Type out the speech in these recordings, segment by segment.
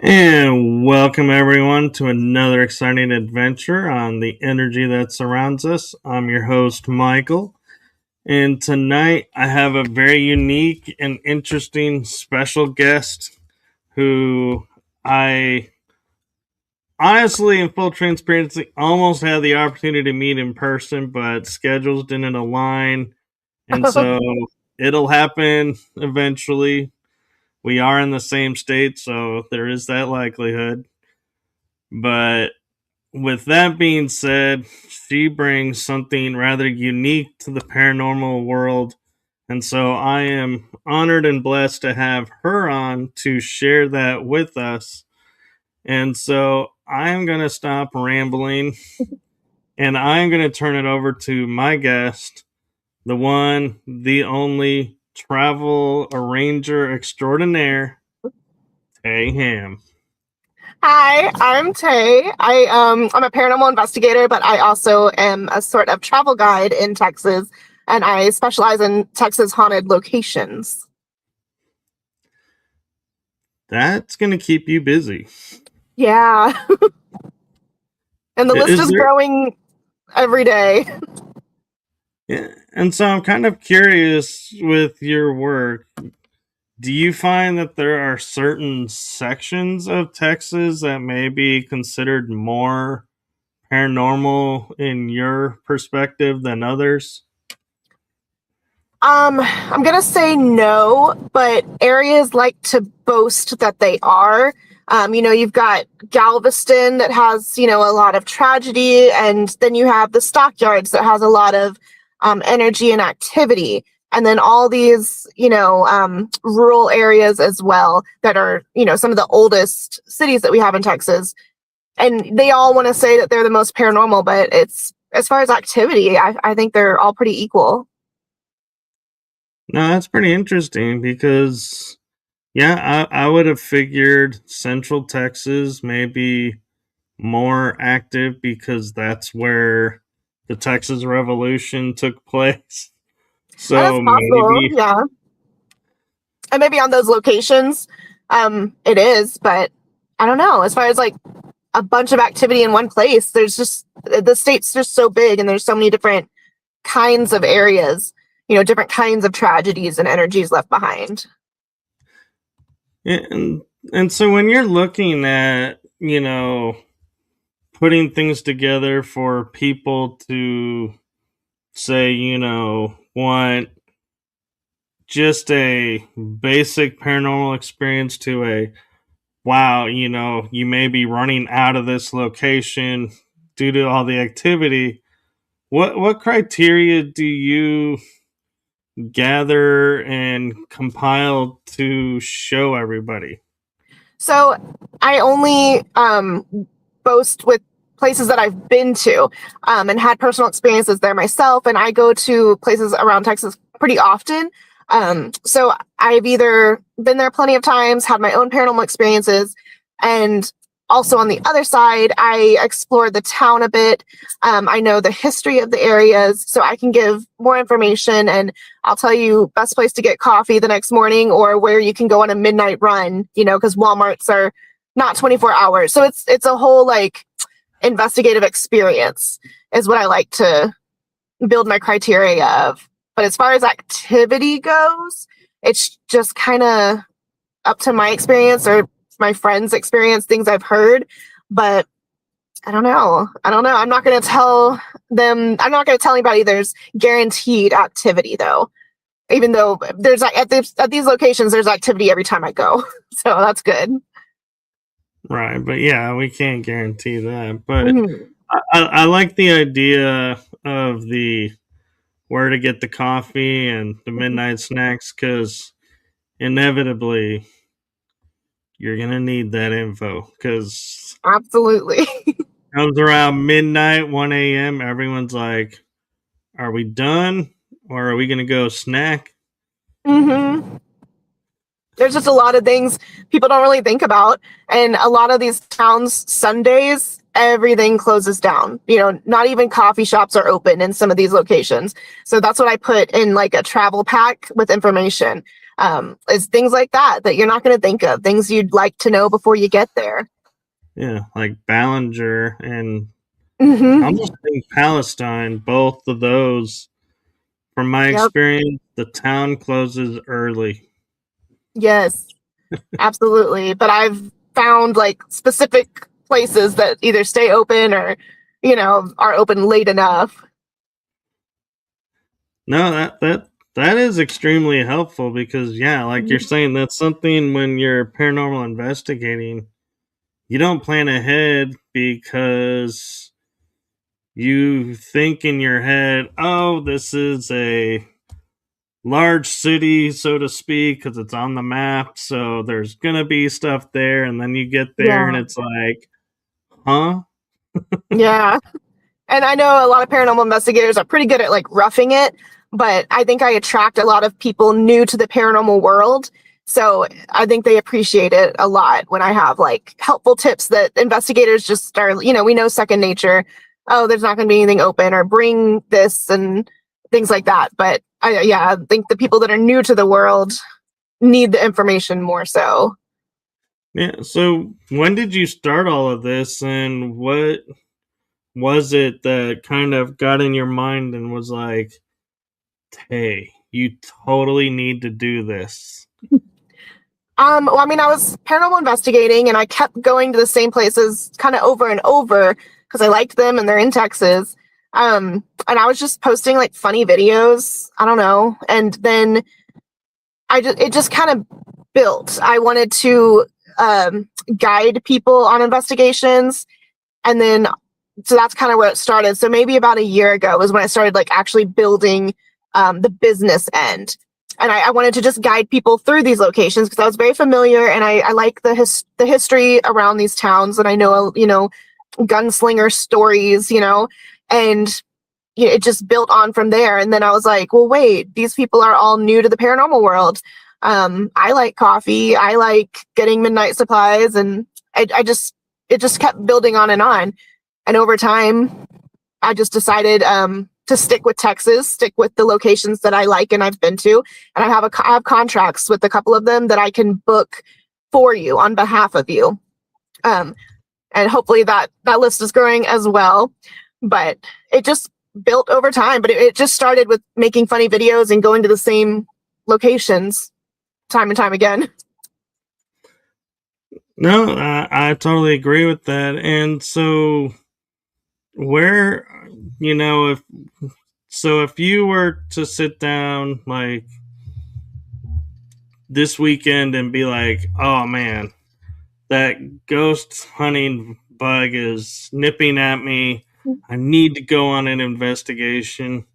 And welcome everyone to another exciting adventure on the energy that surrounds us. I'm your host, Michael, and tonight I have a very unique and interesting special guest who I honestly, in full transparency, almost had the opportunity to meet in person, but schedules didn't align, and so it'll happen eventually. We are in the same state, so there is that likelihood. But with that being said, she brings something rather unique to the paranormal world. And so I am honored and blessed to have her on to share that with us. And so I'm going to stop rambling and I'm going to turn it over to my guest, the one, the only travel arranger extraordinaire, Tay Hamm. Hi, I'm Tay. I'm a paranormal investigator, but I also am a sort of travel guide in Texas, and I specialize in Texas haunted locations. That's going to keep you busy. Yeah. And the list is growing every day. Yeah, and so I'm kind of curious with your work. Do you find that there are certain sections of Texas that may be considered more paranormal in your perspective than others? I'm gonna say no, but areas like to boast that they are. You've got Galveston that has, a lot of tragedy, and then you have the Stockyards that has a lot of energy and activity. And then all these, rural areas as well that are, some of the oldest cities that we have in Texas. And they all want to say that they're the most paranormal, but it's as far as activity, I think they're all pretty equal. No, that's pretty interesting because, yeah, I would have figured Central Texas may be more active because that's where the Texas Revolution took place. So That's possible, maybe, yeah. And maybe on those locations, it is, but I don't know. As far as like a bunch of activity in one place, there's just the state's just so big, and there's so many different kinds of areas, different kinds of tragedies and energies left behind. and so when you're looking at, putting things together for people to say, want just a basic paranormal experience to a wow, you may be running out of this location due to all the activity. What criteria do you gather and compile to show everybody? So I only boast with places that I've been to and had personal experiences there myself. And I go to places around Texas pretty often. So I've either been there plenty of times, had my own paranormal experiences, and also on the other side, I explored the town a bit. I know the history of the areas, so I can give more information, and I'll tell you best place to get coffee the next morning, or where you can go on a midnight run, because Walmarts are not 24 hours. So it's a whole like investigative experience is what I like to build my criteria of. But as far as activity goes, it's just kind of up to my experience or my friends' experience, things I've heard. But I don't know. I'm not going to tell them. I'm not going to tell anybody there's guaranteed activity, though. Even though there's at these locations, there's activity every time I go. So that's good. Right, but yeah, we can't guarantee that. But I like the idea of the where to get the coffee and the midnight snacks because inevitably you're gonna need that info because Absolutely. comes around midnight, 1 a.m. Everyone's like, "Are we done, or are we gonna go snack?" There's just a lot of things people don't really think about, and a lot of these towns Sundays everything closes down. Not even coffee shops are open in some of these locations. So that's what I put in like a travel pack with information. Is things like that you're not going to think of, things you'd like to know before you get there. Yeah, like Ballinger and Mm-hmm. almost in Palestine, both of those, from my Yep. experience, the town closes early. Yes, absolutely. But I've found like specific places that either stay open or, are open late enough. No, that is extremely helpful because yeah, like you're saying, that's something when you're paranormal investigating, you don't plan ahead because you think in your head, oh, this is a large city, so to speak, because it's on the map, so there's gonna be stuff there, and then you get there and Yeah. it's like, huh? Yeah. And I know a lot of paranormal investigators are pretty good at like roughing it, but I think I attract a lot of people new to the paranormal world. So I think they appreciate it a lot when I have like helpful tips that investigators just are, we know second nature. Oh, there's not going to be anything open, or bring this and things like that. But I think the people that are new to the world need the information more so. Yeah, so when did you start all of this, and what was it that kind of got in your mind and was like, hey, you totally need to do this? Well, I mean, I was paranormal investigating and I kept going to the same places kind of over and over because I liked them and they're in Texas. And I was just posting like funny videos. I don't know. And then it just kind of built. I wanted to guide people on investigations. And then, so that's kind of where it started. So maybe about a year ago was when I started like actually building the business end. And I wanted to just guide people through these locations because I was very familiar and I like the history around these towns, and I know, gunslinger stories, and it just built on from there. And then I was like, well, wait, these people are all new to the paranormal world. I like coffee. I like getting midnight supplies. And it just kept building on and on. And over time, I just decided to stick with Texas, stick with the locations that I like and I've been to. And I have contracts with a couple of them that I can book for you on behalf of you. Um, and hopefully that list is growing as well. But it just built over time. But it just started with making funny videos and going to the same locations time and time again. No, I totally agree with that. And so, where, if if you were to sit down like this weekend and be like, oh man, that ghost hunting bug is nipping at me, I need to go on an investigation.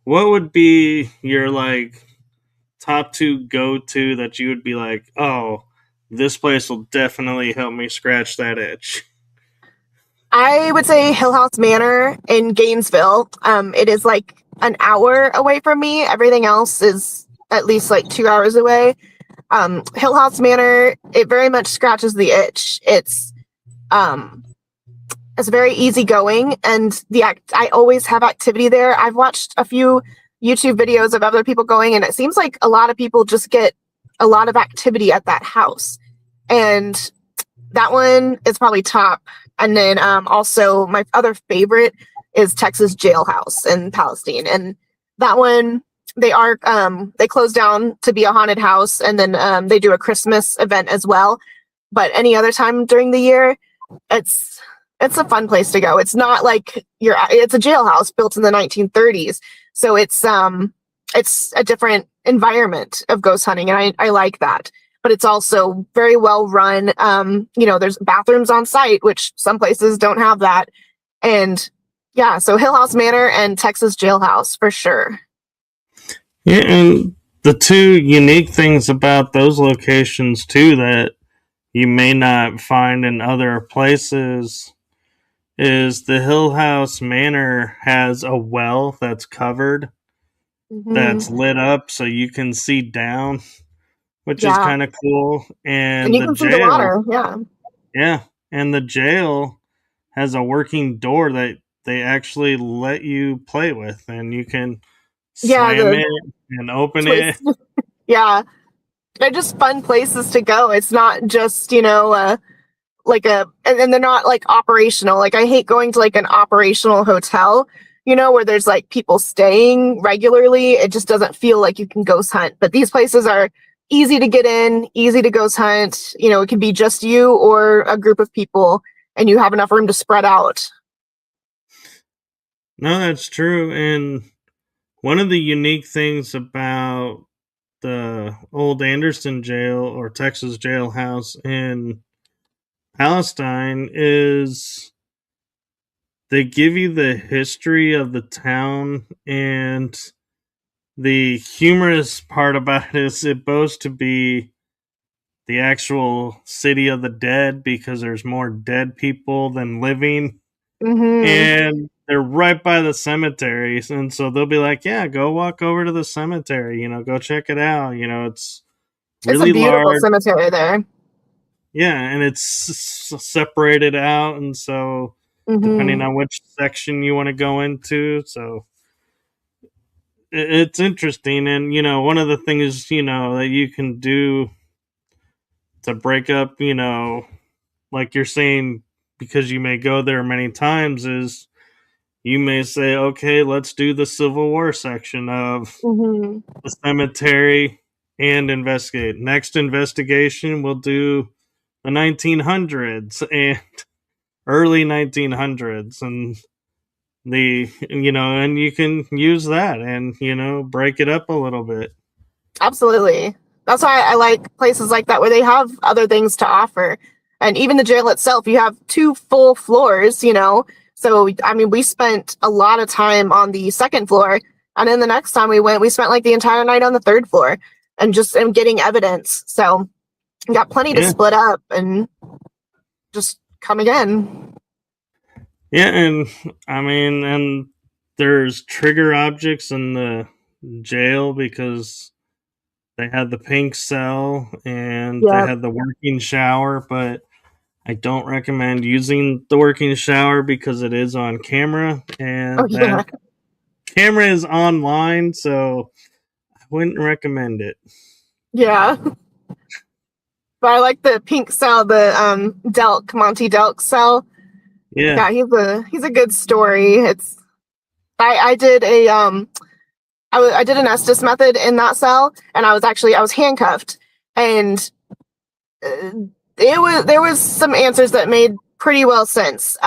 What would be your like top two go to that you would be like, oh, this place will definitely help me scratch that itch? I would say Hill House Manor in Gainesville. It is like an hour away from me. Everything else is at least like 2 hours away. Hill House Manor, it very much scratches the itch. Um, it's very easygoing, and I always have activity there. I've watched a few YouTube videos of other people going, and it seems like a lot of people just get a lot of activity at that house. And that one is probably top. And then also my other favorite is Texas Jailhouse in Palestine. And that one, they close down to be a haunted house, and then they do a Christmas event as well. But any other time during the year, it's it's a fun place to go. It's not like it's a jailhouse built in the 1930s. So it's a different environment of ghost hunting, and I like that. But it's also very well run. There's bathrooms on site, which some places don't have that. And yeah, so Hill House Manor and Texas Jailhouse for sure. Yeah, and the two unique things about those locations too that you may not find in other places is the Hill House Manor has a well that's covered, Hmm. that's lit up so you can see down, which is Yeah, kind of cool. and And you the can see the jail, water. Yeah, yeah, and the jail has a working door that they actually let you play with, and you can yeah, slam the it and open it. twist. Yeah, they're just fun places to go. It's not just, you know, like and they're not like operational. Like I hate going to like an operational hotel, you know, where there's like people staying regularly. It just doesn't feel like you can ghost hunt. But these places are easy to get in, easy to ghost hunt. You know, it can be just you or a group of people, and you have enough room to spread out. No, that's true. And one of the unique things about the old Anderson jail or Texas jailhouse in Palestine is they give you the history of the town, and the humorous part about it is it boasts to be the actual city of the dead because there's more dead people than living, Mm-hmm. and they're right by the cemeteries, and so they'll be like, yeah, go walk over to the cemetery, go check it out, it's It's a really beautiful large. cemetery there. Yeah, and it's separated out, and so depending Mm-hmm. on which section you want to go into, so it's interesting. And one of the things that you can do to break up, like you're saying, because you may go there many times, is you may say, okay, let's do the Civil War section of Mm-hmm. the cemetery and investigate. Next investigation, we'll do the 1900s and early 1900s, and and you can use that and break it up a little bit. Absolutely. That's why I like places like that where they have other things to offer. And even the jail itself, you have two full floors, you know. So, I mean, we spent a lot of time on the second floor. And then the next time we went, we spent like the entire night on the third floor and getting evidence. So, you got plenty to Yeah, split up and just come again. yeah, and I mean, and there's trigger objects in the jail because they had the pink cell and they Yeah. had the working shower, but I don't recommend using the working shower because it is on camera, Oh, and yeah. that camera is online, so I wouldn't recommend it. Yeah. But I like the pink cell, the Delk, Monty Delk cell. Yeah, Yeah, he's a good story. It's I did I did an Estes method in that cell, and I was handcuffed, and uh, there was some answers that made pretty well sense.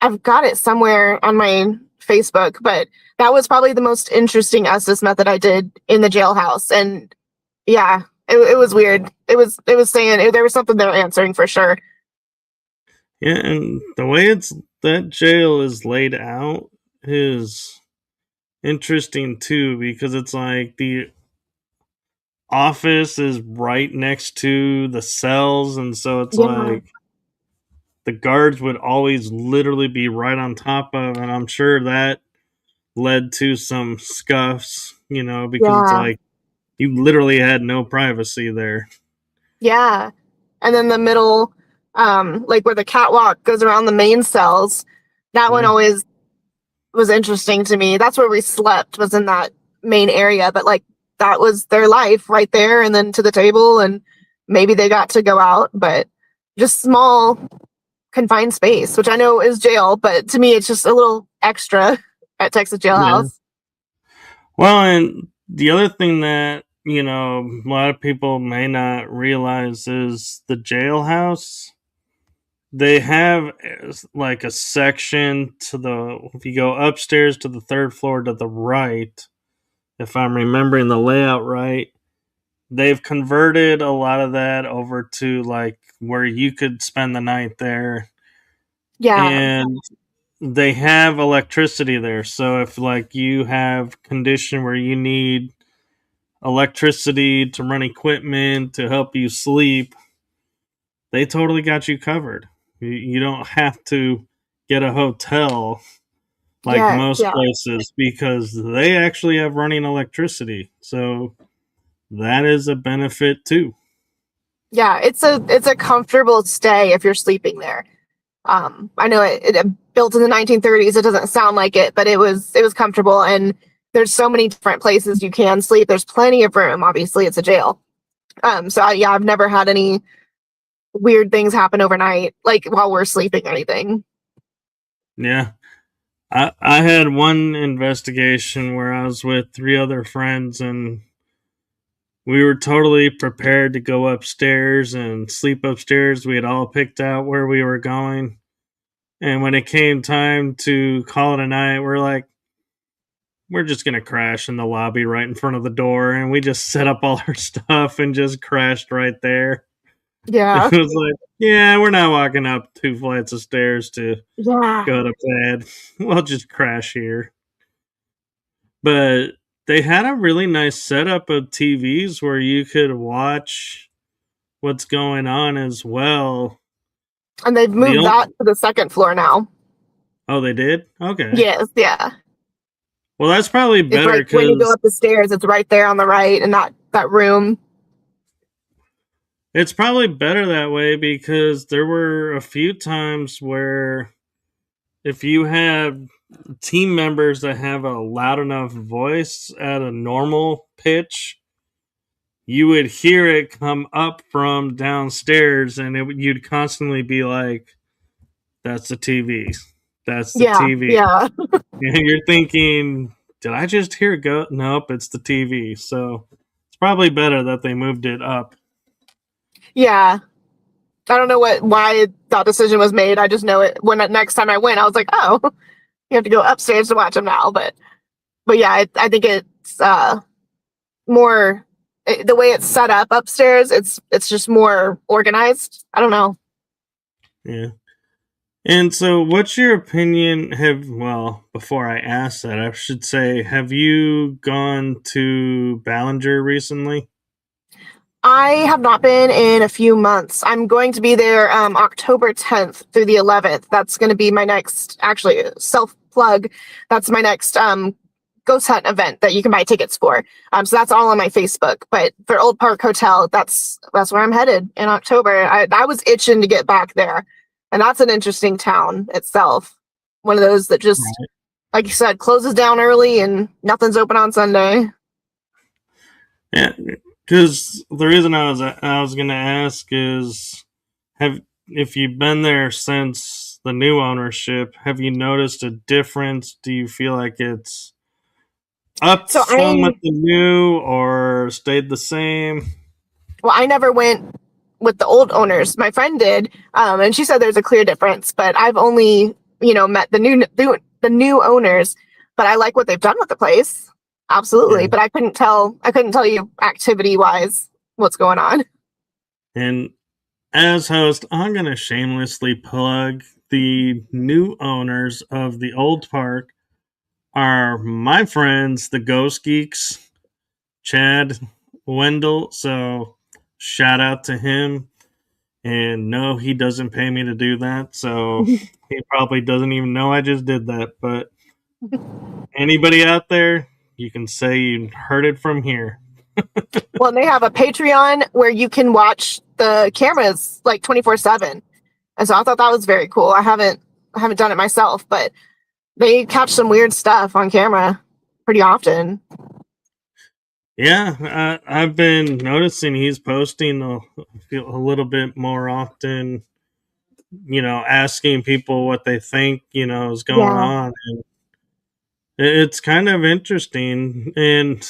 I've got it somewhere on my Facebook, but that was probably the most interesting Estes method I did in the jailhouse, and yeah, it was weird. It was saying there was something they were answering for sure. yeah, and the way it's that jail is laid out is interesting too because it's like the office is right next to the cells, and so it's Yeah, like the guards would always literally be right on top of, and I'm sure that led to some scuffs, because it's yeah, like you literally had no privacy there. yeah. And then the middle, like where the catwalk goes around the main cells, that one Yeah, always was interesting to me. That's where we slept, was in that main area, but like that was their life right there, and then to the table, and maybe they got to go out, but just small confined space, which I know is jail, but to me it's just a little extra at Texas yeah. jailhouse. Well, and the other thing that a lot of people may not realize is the jailhouse. They have like a section to the if you go upstairs to the third floor to the right, if I'm remembering the layout right, they've converted a lot of that over to like where you could spend the night there, Yeah, and they have electricity there. So if like you have condition where you need electricity to run equipment to help you sleep, they totally got you covered. You don't have to get a hotel like yeah, most yeah, places because they actually have running electricity. So that is a benefit too. yeah. It's a comfortable stay if you're sleeping there. I know it built in the 1930s. It doesn't sound like it, but it was comfortable, and there's so many different places you can sleep. There's plenty of room. Obviously, it's a jail, Yeah, I've never had any weird things happen overnight, like while we're sleeping or anything. Yeah. I had one investigation where I was with three other friends, and we were totally prepared to go upstairs and sleep upstairs. We had all picked out where we were going. And when it came time to call it a night, we're like, we're just going to crash in the lobby right in front of the door. And we just set up all our stuff and just crashed right there. Yeah. It was like, yeah, we're not walking up 2 flights of stairs to Yeah. go to bed. We'll just crash here. But they had a really nice setup of TVs where you could watch what's going on as well. And they've The moved that only, to the second floor now. oh, they did? Okay. Yes, yeah. Well, that's probably It's better like when you go because up the stairs, it's right there on the right in that room. it's probably better that way because there were a few times where if you have team members that have a loud enough voice at a normal pitch, you would hear it come up from downstairs, and you'd constantly be like, "That's the TV. That's the Yeah, TV." yeah, And you're thinking, "Did I just hear go?" Nope, it's the TV. So it's probably better that they moved it up. yeah. I don't know why that decision was made. I just know it when next time I went, I was like, oh, you have to go upstairs to watch them now. But yeah, I think it's more the way it's set up upstairs. It's just more organized. I don't know. Yeah. And so, what's your opinion? Well, before I ask that, I should say, have you gone to Ballinger recently? I have not been in a few months. I'm going to be there October 10th through the 11th. That's going to be my next, actually, self plug. That's my next ghost hunt event that you can buy tickets for. So that's all on my Facebook. But for Old Park Hotel, that's where I'm headed in October. I was itching to get back there, and that's an interesting town itself. One of those that just, Right. like you said, closes down early and nothing's open on Sunday. Yeah, because the reason I was going to ask is, have if you've been there since the new ownership, have you noticed a difference? Do you feel like it's upped So some with I the new or stayed the same? Well, I never went with the old owners. My friend did, and she said there's a clear difference. But I've only, met the new owners. But I like what they've done with the place, absolutely. Yeah. But I couldn't tell you activity wise what's going on. And as host, I'm going to shamelessly plug the new owners of the old park are my friends, the Ghost Geeks, Chad Wendell. So shout out to him. And no, he doesn't pay me to do that. So he probably doesn't even know I just did that. But anybody out there, you can say you heard it from here. Well, and they have a Patreon where you can watch the cameras like 24/7, and so I thought that was very cool. I haven't done it myself, but they catch some weird stuff on camera pretty often. Yeah, I've been noticing he's posting a little bit more often, asking people what they think, is going Yeah. on. And it's kind of interesting. And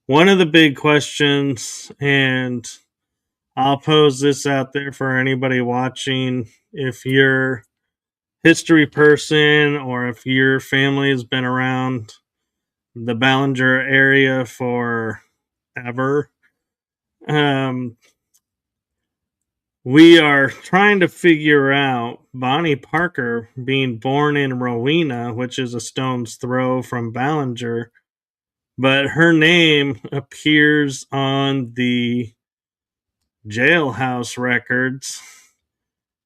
one of the big questions, and I'll pose this out there for anybody watching, if you're history person or if your family has been around the Ballinger area for ever, um, we are trying to figure out Bonnie Parker being born in Rowena, which is a stone's throw from Ballinger, but her name appears on the jailhouse records.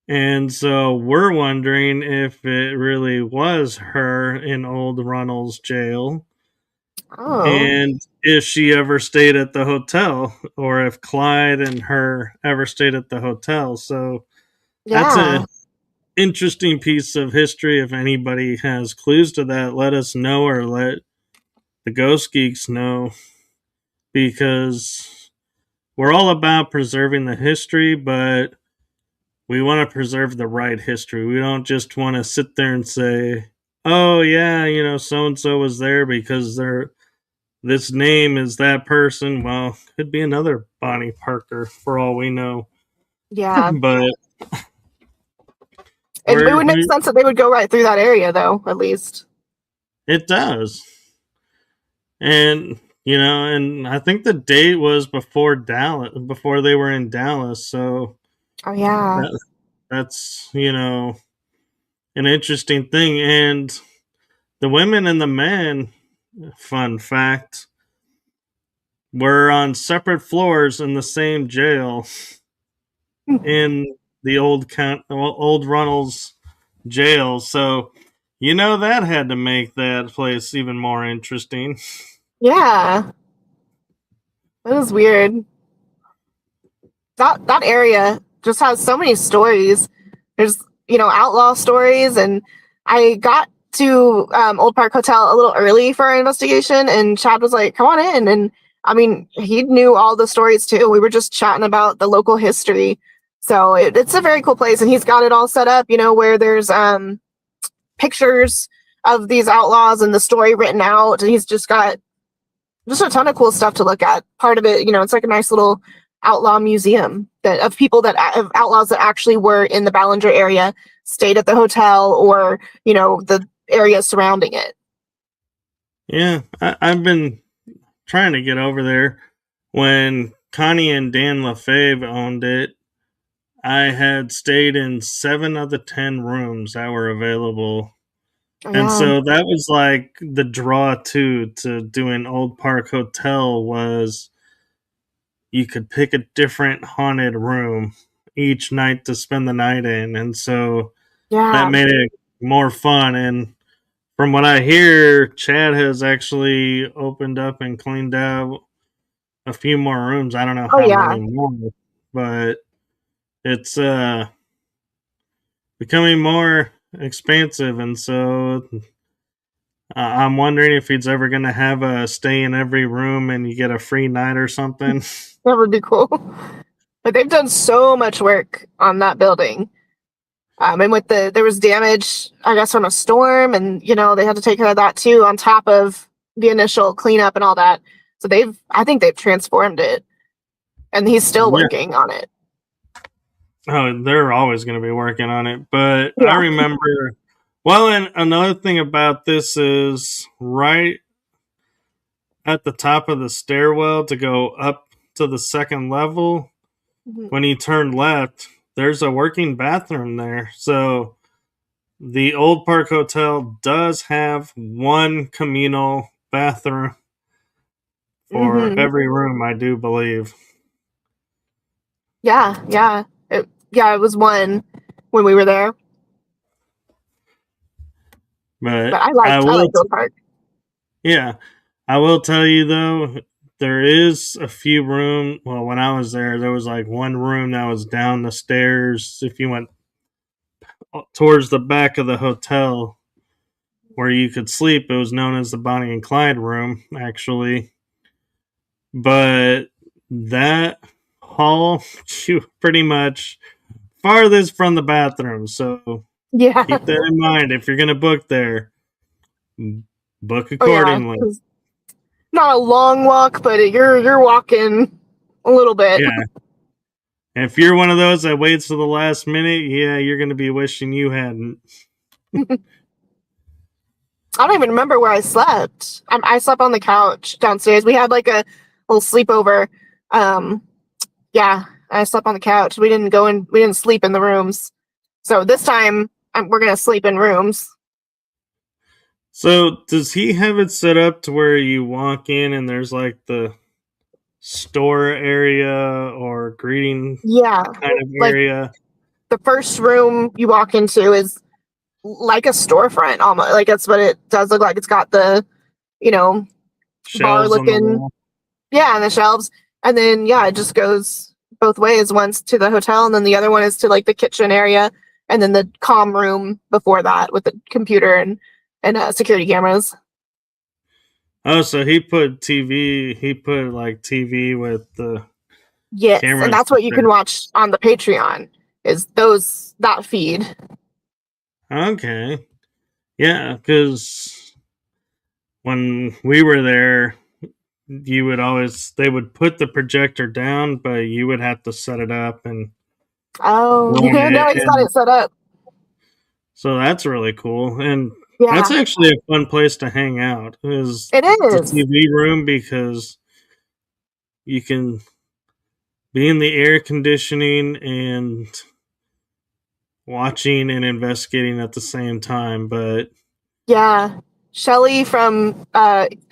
And so we're wondering if it really was her in Old Runnels jail Oh, and if she ever stayed at the hotel or if Clyde and her ever stayed at the hotel. So that's yeah. an interesting piece of history. If anybody has clues to that, let us know or let the Ghost Geeks know because we're all about preserving the history, but we want to preserve the right history. We don't just want to sit there and say, "Oh yeah, so and so was there because this name is that person." Well, could be another Bonnie Parker for all we know. Yeah. But It would make we sense that they would go right through that area, though, at least. it does. And and I think the date was before before they were in Dallas, so Oh, yeah. that's an interesting thing. And the women and the men, fun fact, were on separate floors in the same jail in the old Runnels jail. So that had to make that place even more interesting. Yeah. It was weird. That area just has so many stories. There's outlaw stories, and I got to Old Park Hotel a little early for our investigation, and Chad was like, "Come on in," and I mean, he knew all the stories too. We were just chatting about the local history, so it's a very cool place, and he's got it all set up, where there's pictures of these outlaws and the story written out, and he's just got just a ton of cool stuff to look at. Part of it, it's like a nice little outlaw museum of people of outlaws that actually were in the Ballinger area, stayed at the hotel, or the area surrounding it. Yeah, I've been trying to get over there. When Connie and Dan LaFave owned it, I had stayed in 7 of the 10 rooms that were available. Oh, And yeah. so that was like the draw too to doing Old Park Hotel was you could pick a different haunted room each night to spend the night in. And so that Yeah. made it more fun. And from what I hear, Chad has actually opened up and cleaned out a few more rooms. I don't know Oh, how yeah. many more, but it's becoming more expansive, and so I'm wondering if he's ever going to have a stay in every room and you get a free night or something. That would be cool. But they've done so much work on that building. And with there was damage, I guess, from a storm, and they had to take care of that too, on top of the initial cleanup and all that. So I think they've transformed it, and he's still Yeah. working on it. Oh, they're always going to be working on it. But I Yeah. remember, well, and another thing about this is right at the top of the stairwell to go up to the second level, Mhm. when you turn left, there's a working bathroom there. So the Old Park Hotel does have one communal bathroom for Mhm. every room, I do believe. Yeah, yeah. It was one when we were there, but But I I liked will, Oak Park. yeah, I will tell you though, there is a few room. Well, when I was there was like one room that was down the stairs. If you went towards the back of the hotel where you could sleep, it was known as the Bonnie and Clyde room, actually. But that hall, pretty much farthest from the bathroom. So Yeah. keep that in mind if you're going to book there. Book Oh, yeah. accordingly. Not a long walk, but you're walking a little bit. Yeah. And if you're one of those that waits to the last minute, yeah, you're going to be wishing you hadn't. I don't even remember where I slept. I slept on the couch downstairs. We had like a little sleepover. Um, yeah, I slept on the couch. We didn't go in. We didn't sleep in the rooms. So this time we're gonna sleep in rooms. So, does he have it set up to where you walk in and there's like the store area or greeting Yeah, kind of like area? the first room you walk into is like a storefront almost. Like that's what it does look like. It's got the you know bar Shelves on the looking, wall? yeah, and the shelves, and then yeah, it just goes both ways. One's to the hotel, and then the other one is to like the kitchen area, and then the comm room before that with the computer and security cameras. Oh, so he put TV. He put like TV with the Yes, and cameras. that's what you can watch on the Patreon is that feed. Okay. Yeah, because when we were there, they would put the projector down, but you would have to set it up and Oh, run no, it. he's got And it set up. so that's really cool. And that's Yeah, actually a fun place to hang out, is it the is. TV room, because you can be in the air conditioning and watching and investigating at the same time. But Yeah. Shelly from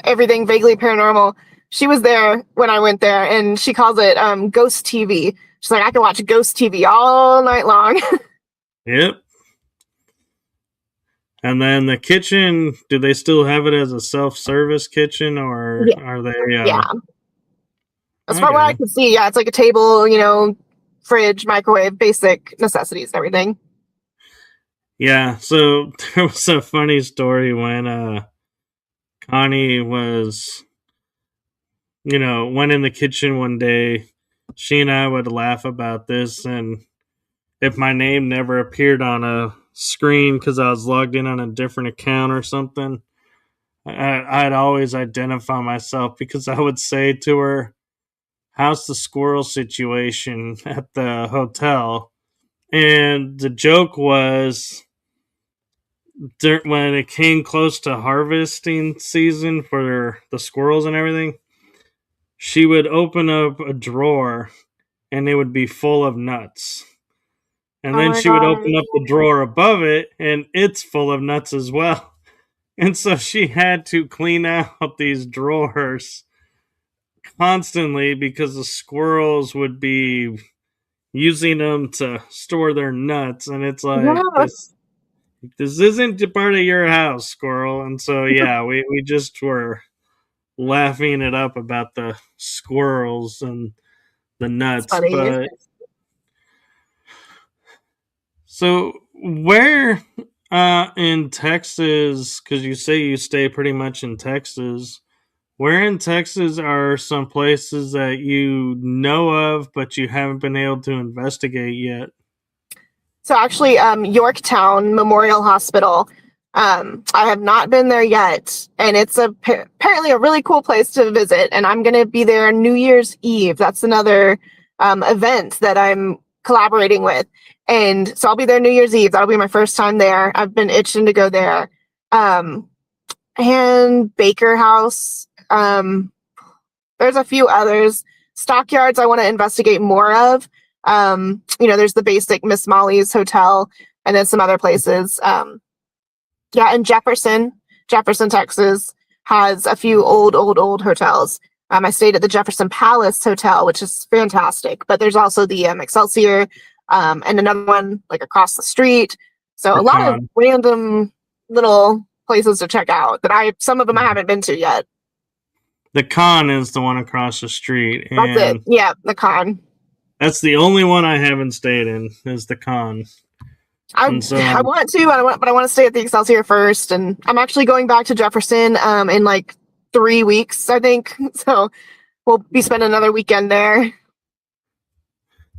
Everything Vaguely Paranormal, she was there when I went there, and she calls it ghost TV. She's like, I can watch ghost TV all night long. yep. And then the kitchen, do they still have it as a self-service kitchen, or Yeah, are they yeah. As far as I okay. can see, yeah, it's like a table, fridge, microwave, basic necessities, and everything. Yeah, so there was a funny story when Connie went in the kitchen one day. She and I would laugh about this, and if my name never appeared on a screen because I was logged in on a different account or something, I'd always identify myself, because I would say to her, "How's the squirrel situation at the hotel?" And the joke was, when it came close to harvesting season for the squirrels and everything, she would open up a drawer and it would be full of nuts. And Oh then my she would open gosh. up the drawer above it and it's full of nuts as well. And so she had to clean out these drawers constantly because the squirrels would be using them to store their nuts. And it's like, Yeah, this isn't part of your house, squirrel. And so, yeah, we just were laughing it up about the squirrels and the it's nuts. funny. But so, where in Texas, because you say you stay pretty much in Texas, where in Texas are some places that you know of but you haven't been able to investigate yet? So actually, Yorktown Memorial Hospital. I have not been there yet, and it's apparently a really cool place to visit. And I'm going to be there New Year's Eve. That's another event that I'm collaborating with, and so I'll be there New Year's Eve. That'll be my first time there. I've been itching to go there. Um, and Baker House. There's a few others. Stockyards I want to investigate more of. There's the basic Miss Molly's Hotel, and then some other places. Yeah, and Jefferson, Texas has a few old hotels. I stayed at the Jefferson Palace Hotel, which is fantastic. But there's also the Excelsior, and another one like across the street. So The a lot of con. random little places to check out that some of them I haven't been to yet. The con is the one across the street, That's it. and Yeah, the con. that's the only one I haven't stayed in, is the con. I And so, I want to, but I want to stay at the Excelsior first, and I'm actually going back to Jefferson in like 3 weeks, I think. So we'll be spending another weekend there.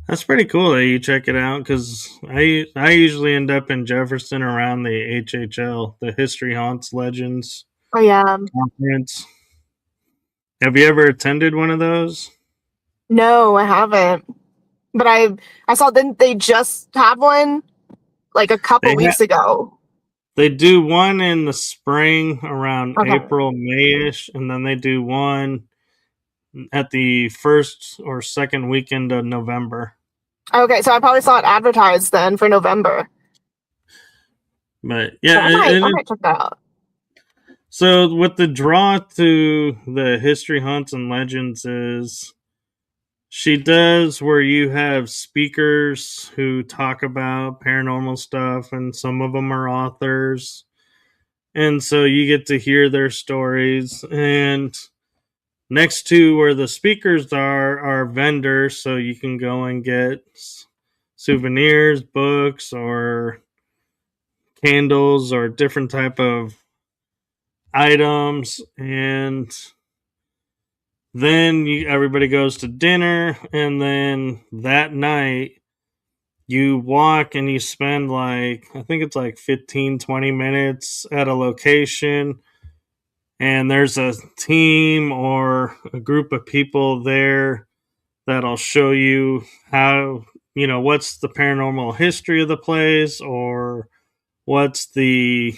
that's pretty cool that you check it out, because I usually end up in Jefferson around the HHL, the History Haunts Legends Oh yeah, conference. Have you ever attended one of those? no, I haven't, but I saw then they just have one like a couple They weeks ago. they do one in the spring around Okay, April, Mayish, and then they do one at the first or second weekend of November. okay, so I probably saw it advertised then for November. But So yeah, I might check that out. so what the draw to the History Hunts and Legends is, she does where you have speakers who talk about paranormal stuff, and some of them are authors. And so you get to hear their stories. And next to where the speakers are vendors, so you can go and get souvenirs, books, or candles, or different type of items. And Then everybody goes to dinner, and then that night you walk and you spend like, I think it's like 15, 20 minutes at a location, and there's a team or a group of people there that'll show you how, what's the paranormal history of the place, or what's the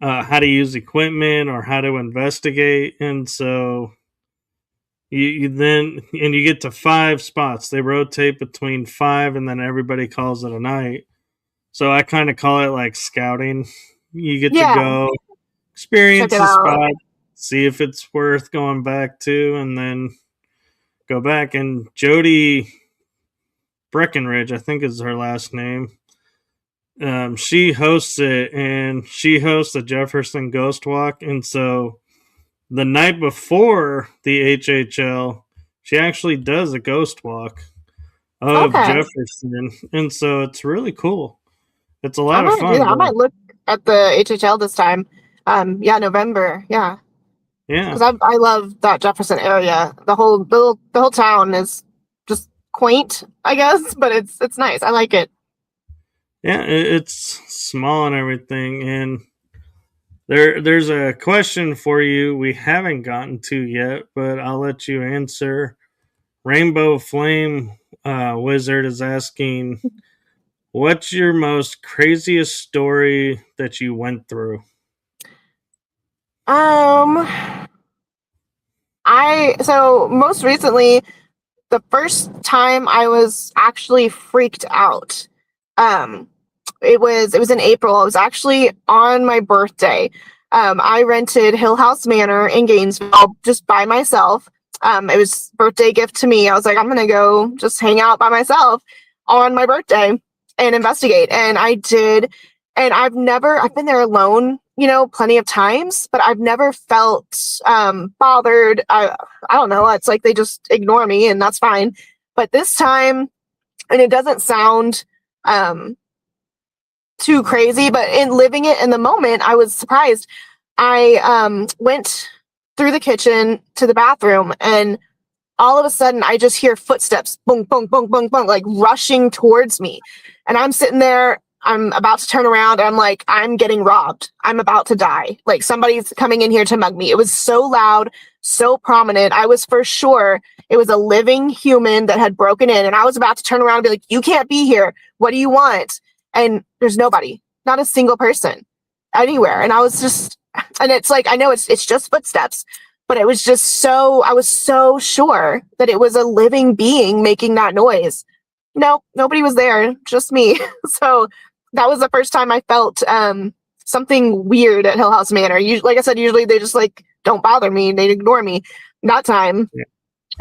how to use equipment or how to investigate. And so you then, and you get to 5 spots. They rotate between 5, and then everybody calls it a night. So I kind of call it like scouting. You get to Yeah, go check experience it the out. spot, see if it's worth going back to, and then go back. And Jody Breckenridge, I think is her last name, she hosts it, and she hosts the Jefferson Ghost Walk. And so the night before the HHL, she actually does a ghost walk of Okay, Jefferson. And so it's really cool. It's a I lot of might do fun, that. I but might look at the HHL this time. Yeah, November. Yeah, yeah. because I love that Jefferson area. The whole town is just quaint, I guess, but it's nice. I like it. Yeah, it's small and everything. And there's a question for you we haven't gotten to yet, but I'll let you answer. Rainbow Flame Wizard is asking, what's your most craziest story that you went through? Um, I so most recently, the first time I was actually freaked out. Um, it was in April. It was actually on my birthday. I rented Hill House Manor in Gainesville just by myself. It was birthday gift to me. I was like, I'm gonna go just hang out by myself on my birthday and investigate. And I did. And I've been there alone, plenty of times, but I've never felt bothered. I don't know. It's like they just ignore me, and that's fine. But this time, and it doesn't sound um too crazy, but in living it in the moment, I was surprised. I went through the kitchen to the bathroom, and all of a sudden I just hear footsteps, boom, boom, boom, boom, boom, like rushing towards me. And I'm sitting there, I'm about to turn around, and I'm like, I'm getting robbed. I'm about to die. Like somebody's coming in here to mug me. It was so loud, so prominent. I was for sure it was a living human that had broken in, and I was about to turn around and be like, you can't be here. What do you want? And there's nobody, not a single person anywhere. And I was just, and it's like, I know it's just footsteps, but it was just so, I was so sure that it was a living being making that noise. No, nobody was there, just me. So that was the first time I felt something weird at Hill House Manor. Like I said, usually they just like don't bother me, they ignore me. That time, Yeah.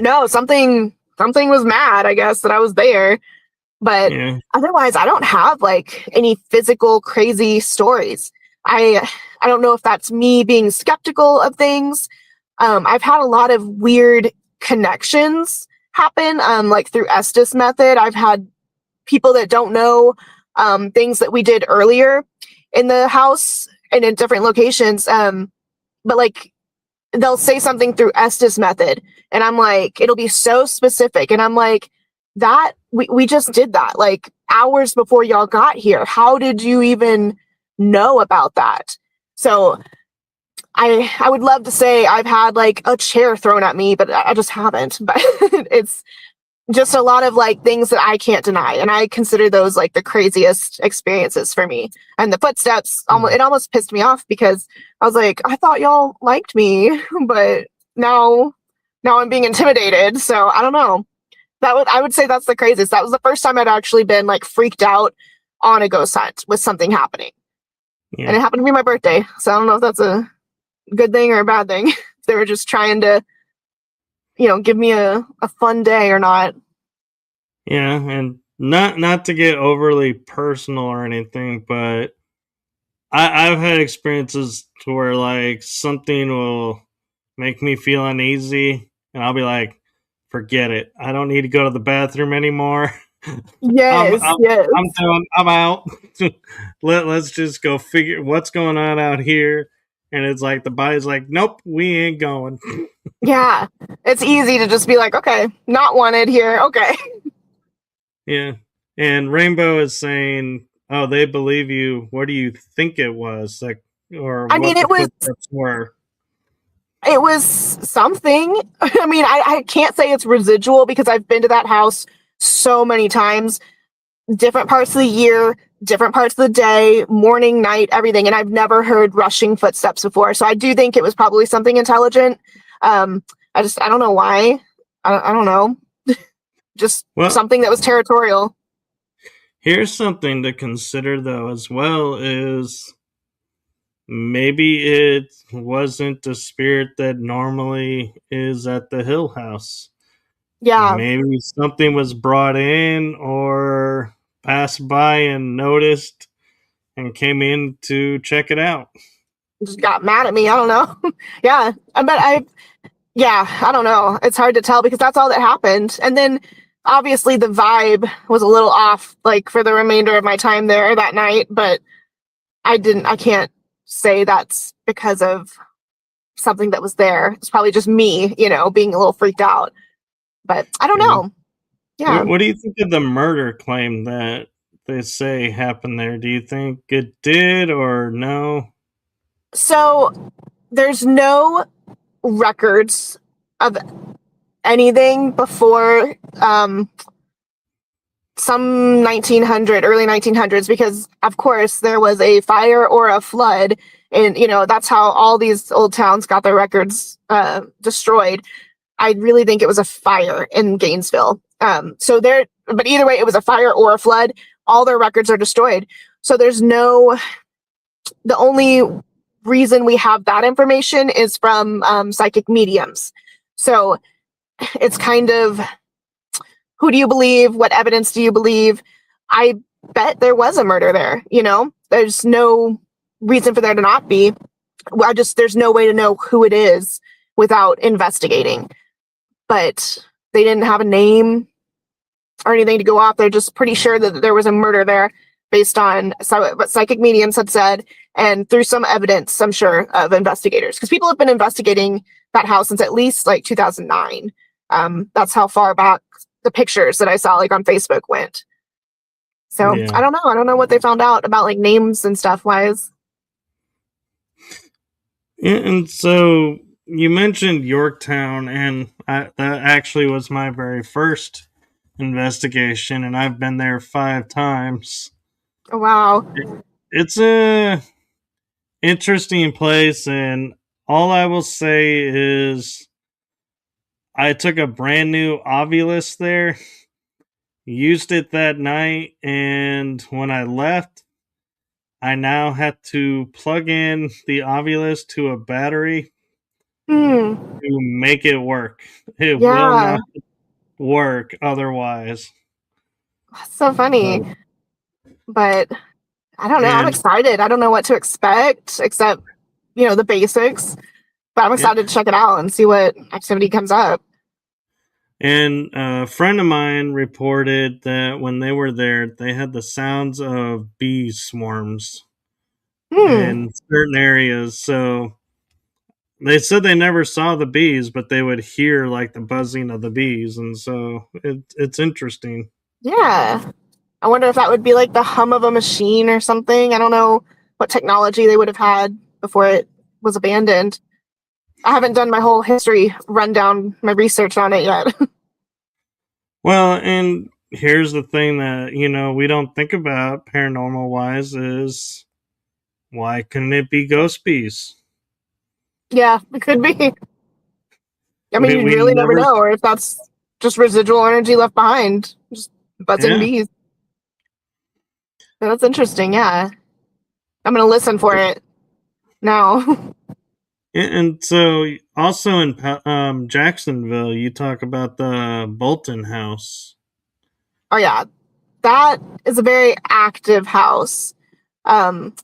no, something was mad, I guess, that I was there. But Yeah. otherwise, I don't have like any physical crazy stories. I don't know if that's me being skeptical of things. I've had a lot of weird connections happen, like through Estes method. I've had people that don't know things that we did earlier in the house and in different locations. But like they'll say something through Estes method, and I'm like, it'll be so specific, and I'm like, that we just did that like hours before y'all got here. How did you even know about that? So I would love to say I've had like a chair thrown at me, but I just haven't. But it's just a lot of like things that I can't deny, and I consider those like the craziest experiences for me. And the footsteps, almost, it almost pissed me off because I was like, I thought y'all liked me, but now I'm being intimidated. So I don't know. I would say that's the craziest. That was the first time I'd actually been like freaked out on a ghost hunt with something happening, and Yeah. it happened to be my birthday. So I don't know if that's a good thing or a bad thing. They were just trying to, give me a fun day or not. Yeah. And not to get overly personal or anything, but I've had experiences to where like something will make me feel uneasy, and I'll be like, forget it. I don't need to go to the bathroom anymore. I'm Yes, I'm yes. I'm done. I'm out. Let's just go figure what's going on out here. and it's like the body's like, nope, we ain't going. Yeah, it's easy to just be like, okay, not wanted here. Okay. Yeah. And Rainbow is saying, oh, they believe you. What do you think it was? Like, or I mean, what the footsteps were? it was something. I mean, I can't say it's residual because I've been to that house so many times, different parts of the year, different parts of the day, morning, night, everything. And I've never heard rushing footsteps before. So I do think it was probably something intelligent. I don't know why. I don't know. Just Well, something that was territorial. here's something to consider, though, as well, is maybe it wasn't the spirit that normally is at the Hill House. Yeah. Maybe something was brought in or passed by and noticed and came in to check it out. Just got mad at me. I don't know. Yeah. I don't know. It's hard to tell because that's all that happened. And then obviously the vibe was a little off, like for the remainder of my time there that night, but I can't say that's because of something that was there. It's probably just me, being a little freaked out. But I don't Yeah. know. Yeah. What do you think of the murder claim that they say happened there? Do you think it did or no? So there's no records of anything before some early 1900s, because of course there was a fire or a flood, and that's how all these old towns got their records destroyed. I really think it was a fire in Gainesville. But either way, it was a fire or a flood. All their records are destroyed. So the only reason we have that information is from psychic mediums. So it's kind of, who do you believe? What evidence do you believe? I bet there was a murder there. There's no reason for there to not be. There's no way to know who it is without investigating. But they didn't have a name or anything to go off. They're just pretty sure that there was a murder there based on what psychic mediums had said and through some evidence, I'm sure, of investigators. Because people have been investigating that house since at least like 2009. That's how far back the pictures that I saw like on Facebook went. So Yeah. I don't know. I don't know what they found out about like names and stuff wise. Yeah, and so you mentioned Yorktown, and that actually was my very first investigation, and I've been there 5 times. Oh, wow. It's a interesting place, and all I will say is I took a brand new Ovilus there, used it that night, and when I left, I now had to plug in the Ovilus to a battery Hmm. to make it work. It will Yeah. not work otherwise. That's so funny. So, But I don't know. I'm and excited. I don't know what to expect except, the basics. But I'm yeah, excited to check it out and see what activity comes up. and a friend of mine reported that when they were there, they had the sounds of bee swarms Hmm. in certain areas. So they said they never saw the bees, but they would hear like the buzzing of the bees, and so it's interesting. Yeah. I wonder if that would be like the hum of a machine or something. I don't know what technology they would have had before it was abandoned. I haven't done my whole history rundown, my research on it yet. Well, and here's the thing that we don't think about paranormal wise is why couldn't it be ghost bees? Yeah, it could be. I mean, you We really never never, know, or if that's just residual energy left behind, just buzzing yeah. bees. So that's interesting. Yeah, I'm gonna listen for it now. And so also in Jacksonville, you talk about the Bolton house. Oh yeah, that is a very active house. Um,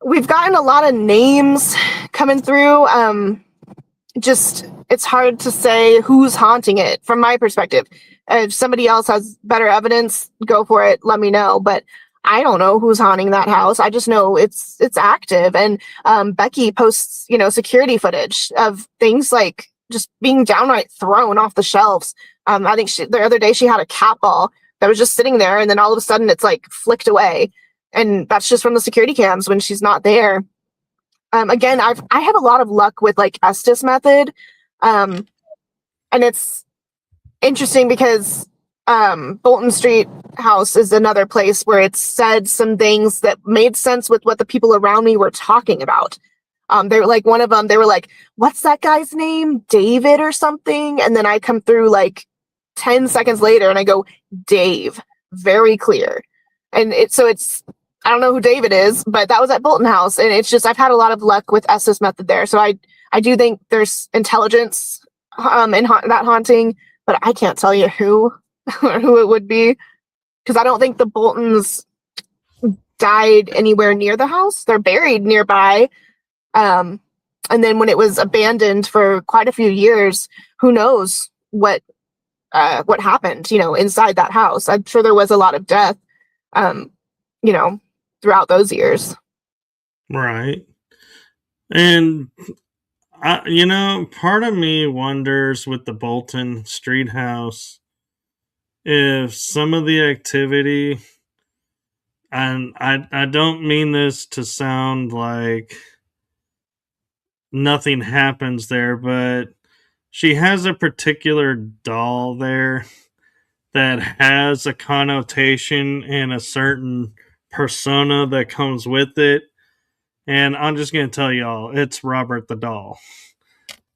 we've gotten a lot of names coming through. Just it's hard to say who's haunting it from my perspective. If somebody else has better evidence, go for it. Let me know. But I don't know who's haunting that house. I just know it's active. And Becky posts, security footage of things like just being downright thrown off the shelves. I think the other day she had a cat ball that was just sitting there, and then all of a sudden it's like flicked away, and that's just from the security cams when she's not there. Again, I have a lot of luck with like Estes method, and it's interesting because Bolton Street house is another place where it said some things that made sense with what the people around me were talking about. They were like, one of them, they were like, what's that guy's name? David or something? And then I come through like 10 seconds later and I go, Dave, very clear. And it's, I don't know who David is, but that was at Bolton House. And it's just, I've had a lot of luck with Estes method there. So I do think there's intelligence in that haunting, but I can't tell you who or who it would be, because I don't think the Boltons died anywhere near the house. They're buried nearby. And then when it was abandoned for quite a few years, who knows what happened, inside that house. I'm sure there was a lot of death, throughout those years. Right. And part of me wonders with the Bolton Street house if some of the activity, and I don't mean this to sound like nothing happens there, but she has a particular doll there that has a connotation and a certain persona that comes with it. And I'm just going to tell y'all, it's Robert the doll.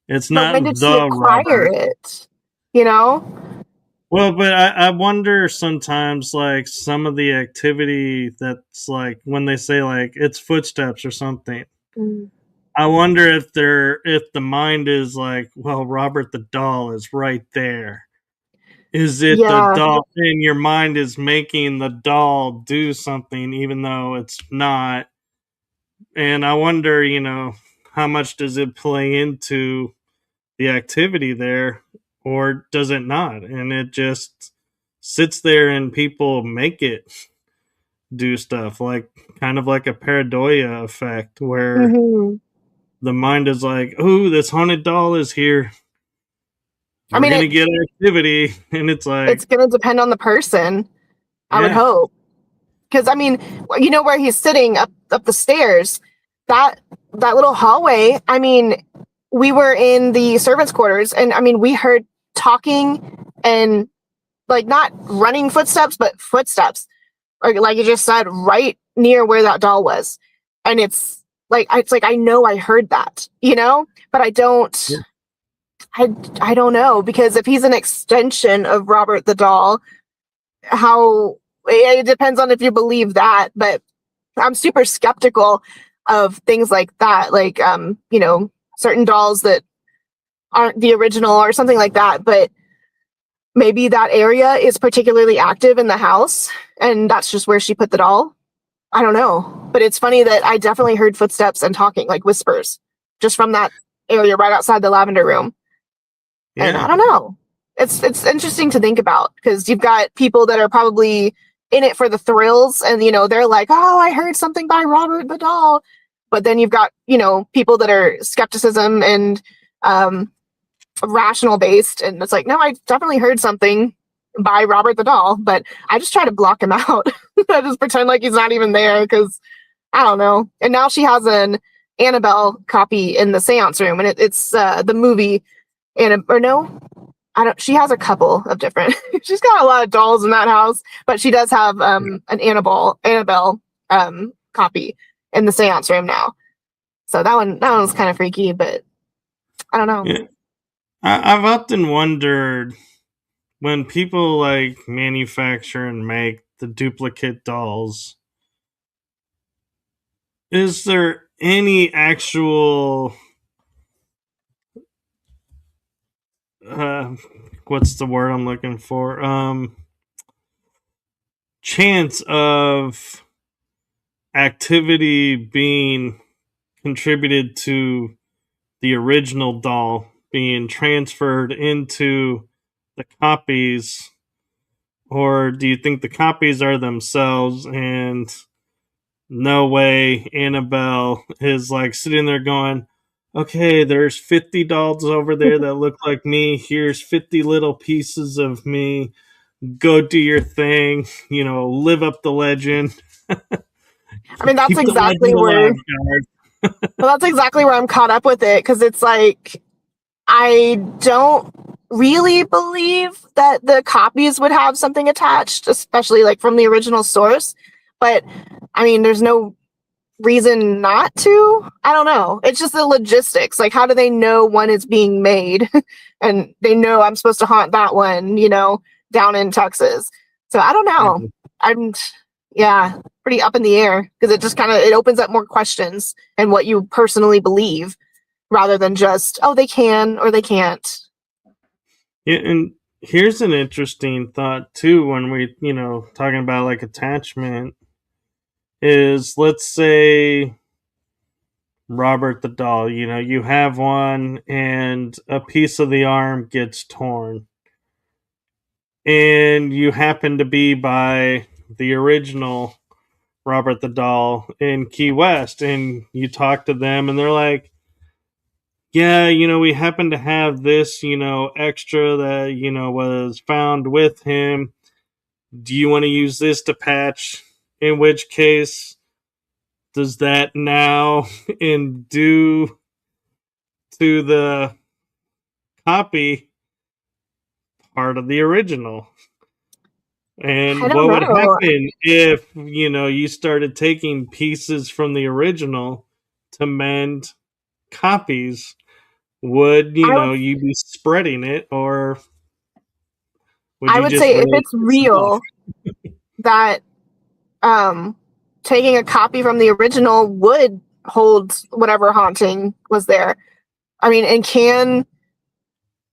It's But not when did she the acquire Robert. it? You know? Well, but I wonder sometimes, like, some of the activity that's like when they say, like, it's footsteps or something. Mm. I wonder if the mind is like, well, Robert the doll is right there. Is it the Yeah. doll, and your mind is making the doll do something even though it's not? And I wonder, how much does it play into the activity there, or does it not? And it just sits there and people make it do stuff, like kind of like a pareidoia effect where Hmm. the mind is like, oh, this haunted doll is here. I We're mean, gonna get activity, and it's it's like, going to depend on the person, I would yeah, hope. Because I mean, where he's sitting up the stairs, that that little hallway. I mean, we were in the servants' quarters, and I mean, we heard talking and like not running footsteps, but footsteps, or like you just said, right near where that doll was, and it's like I know I heard that, but I don't. yeah, I don't know, because if he's an extension of Robert the doll, how it depends on if you believe that, but I'm super skeptical of things like that, like certain dolls that aren't the original or something like that, but maybe that area is particularly active in the house and that's just where she put the doll. I don't know, but it's funny that I definitely heard footsteps and talking, like whispers, just from that area right outside the lavender room. And I yeah, don't know. It's interesting to think about, because you've got people that are probably in it for the thrills, and they're like, "Oh, I heard something by Robert the doll," but then you've got people that are skepticism and um, rational based, and it's like, "No, I definitely heard something by Robert the doll," but I just try to block him out. I just pretend like he's not even there, because I don't know. And now she has an Annabelle copy in the seance room, and it's the movie. Or no, I don't. She has a couple of different. She's got a lot of dolls in that house, but she does have an Annabelle copy in the seance room now. So that one was kind of freaky, but I don't know. yeah. I've often wondered when people like manufacture and make the duplicate dolls, is there any actual uh what's the word I'm looking for, chance of activity being contributed to the original doll being transferred into the copies, or do you think the copies are themselves and no way Annabelle is like sitting there going, okay, there's 50 dolls over there that look like me. Here's 50 little pieces of me. Go do your thing, live up the legend. I mean, that's Keep the exactly legend where, alive, guys. well, that's exactly where I'm caught up with it, because it's like, I don't really believe that the copies would have something attached, especially like from the original source. But I mean, there's no reason not to. I don't know. It's just the logistics. Like, how do they know one is being made? And they know I'm supposed to haunt that one, down in Texas. So I don't know. I'm, yeah, pretty up in the air, because it just kind of it opens up more questions and what you personally believe, rather than just, oh, they can or they can't. Yeah, and here's an interesting thought too when we, talking about like attachment is, let's say Robert the doll, you have one and a piece of the arm gets torn and you happen to be by the original Robert the doll in Key West and you talk to them and they're like, yeah, we happen to have this, extra that, was found with him. Do you want to use this to patch? In which case, does that now undo to the copy part of the original? I And don't what would know. happen if, you started taking pieces from the original to mend copies? Would, I would you be spreading it, or would I you would just say if release it's the stuff? real that um taking a copy from the original would hold whatever haunting was there. I mean, and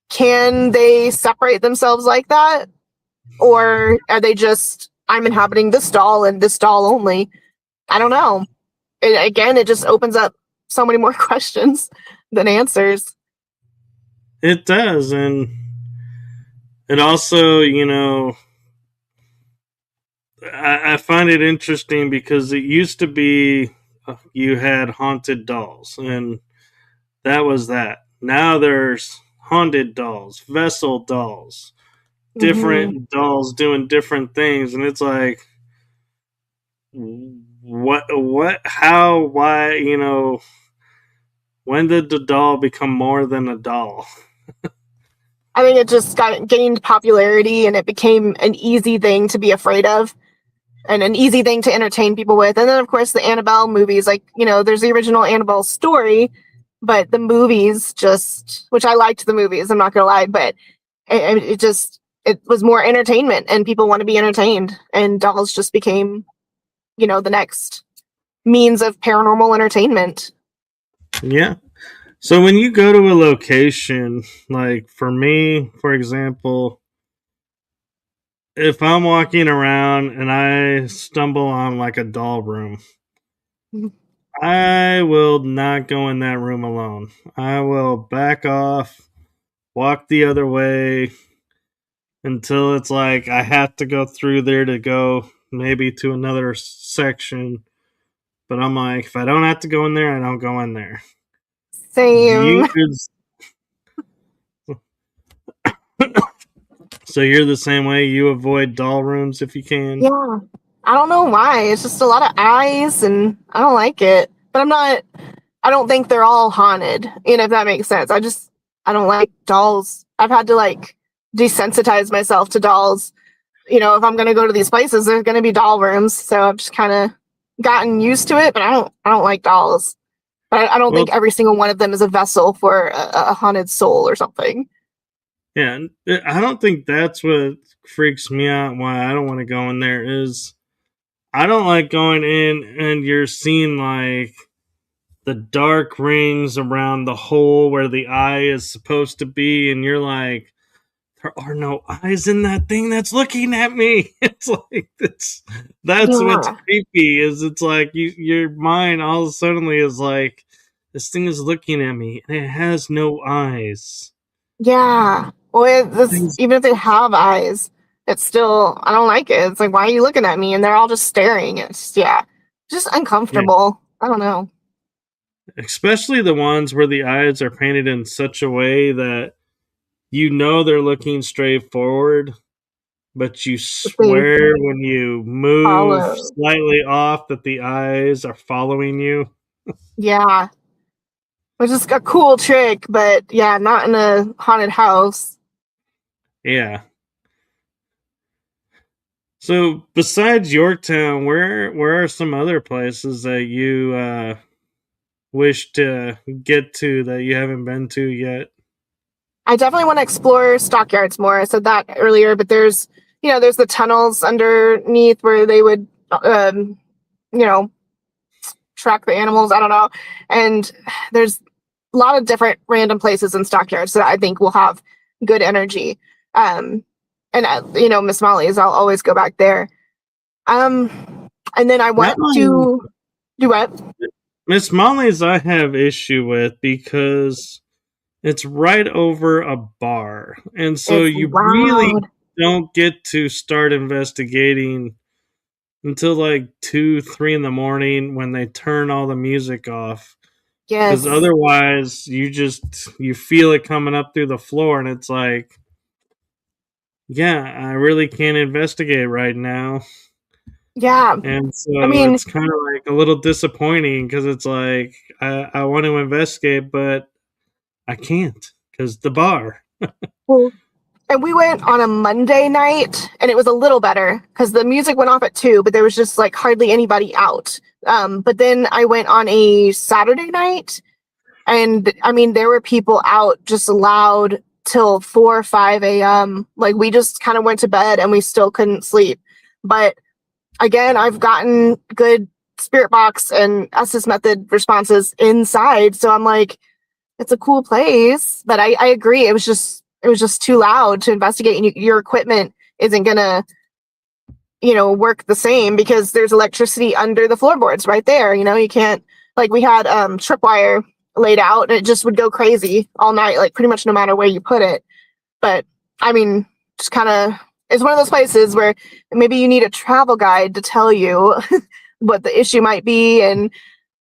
can they separate themselves like that? Or are they just, I'm inhabiting this doll and this doll only? I don't know. Again, it just opens up so many more questions than answers. It does. And it also, I find it interesting because it used to be you had haunted dolls, and that was that. Now there's haunted dolls, vessel dolls, Mm-hmm. different dolls doing different things, and it's like, how, why, when did the doll become more than a doll? I think it just gained popularity, and it became an easy thing to be afraid of and an easy thing to entertain people with. And then, of course, the Annabelle movies, like, there's the original Annabelle story, but the movies just, which I liked the movies, I'm not going to lie, but it was more entertainment and people want to be entertained. And dolls just became, the next means of paranormal entertainment. Yeah. So when you go to a location, like for me, for example, if I'm walking around and I stumble on like a doll room, I will not go in that room alone. I will back off, walk the other way until it's like I have to go through there to go maybe to another section. But I'm like, if I don't have to go in there, I don't go in there. Same. You so you're the same way. You avoid doll rooms if you can. Yeah. I don't know why. It's just a lot of eyes and I don't like it. But I don't think they're all haunted, if that makes sense. I don't like dolls. I've had to like desensitize myself to dolls. If I'm gonna go to these places, there's gonna be doll rooms. So I've just kind of gotten used to it, but I don't like dolls. But I don't Well, think every single one of them is a vessel for a haunted soul or something. yeah, I don't think that's what freaks me out. Why I don't want to go in there is I don't like going in and you're seeing like the dark rings around the hole where the eye is supposed to be, and you're like, there are no eyes in that thing that's looking at me. It's like that's what's Yeah. creepy. Is it's like your mind all of a sudden is like, this thing is looking at me and it has no eyes. Yeah. Well, Things, even if they have eyes, it's still, I don't like it. It's like, why are you looking at me? And they're all just staring. It's, yeah, just Yeah. uncomfortable. I don't know. Especially the ones where the eyes are painted in such a way that you know they're looking straight forward, but you If they swear when you move follow. slightly off that the eyes are following you. Yeah. Which is a cool trick, but yeah, not in a haunted house. Yeah. So besides Yorktown, where are some other places that you wish to get to that you haven't been to yet? I definitely want to explore stockyards more. I said that earlier, but there's, there's the tunnels underneath where they would, you know, track the animals. I don't know. And there's a lot of different random places in stockyards that I think will have good energy. Um, and Miss Molly's, I'll always go back there. And then I That want one, to do what? Miss Molly's, I have issue with because it's right over a bar, and so It's you really loud. don't get to start investigating until like 2, 3 in the morning when they turn all the music off. Because Yes. otherwise, you feel it coming up through the floor, and it's like, yeah, I really can't investigate right now. Yeah. And I so mean, it's kind of like a little disappointing because it's like I want to investigate, but I can't because the bar. well, and we went on a Monday night, and it was a little better because the music went off at 2, but there was just like hardly anybody out. But then I went on a Saturday night, and I mean, there were people out just loud till 4 or 5 a.m. Like we just kind of went to bed and we still couldn't sleep. But again, I've gotten good spirit box and Estes method responses inside. So I'm like, it's a cool place. But I agree. It was just too loud to investigate, and your equipment isn't gonna, work the same because there's electricity under the floorboards right there. You can't, like, we had tripwire laid out and it just would go crazy all night, like pretty much no matter where you put it. But I mean, just kind of, it's one of those places where maybe you need a travel guide to tell you what the issue might be. Like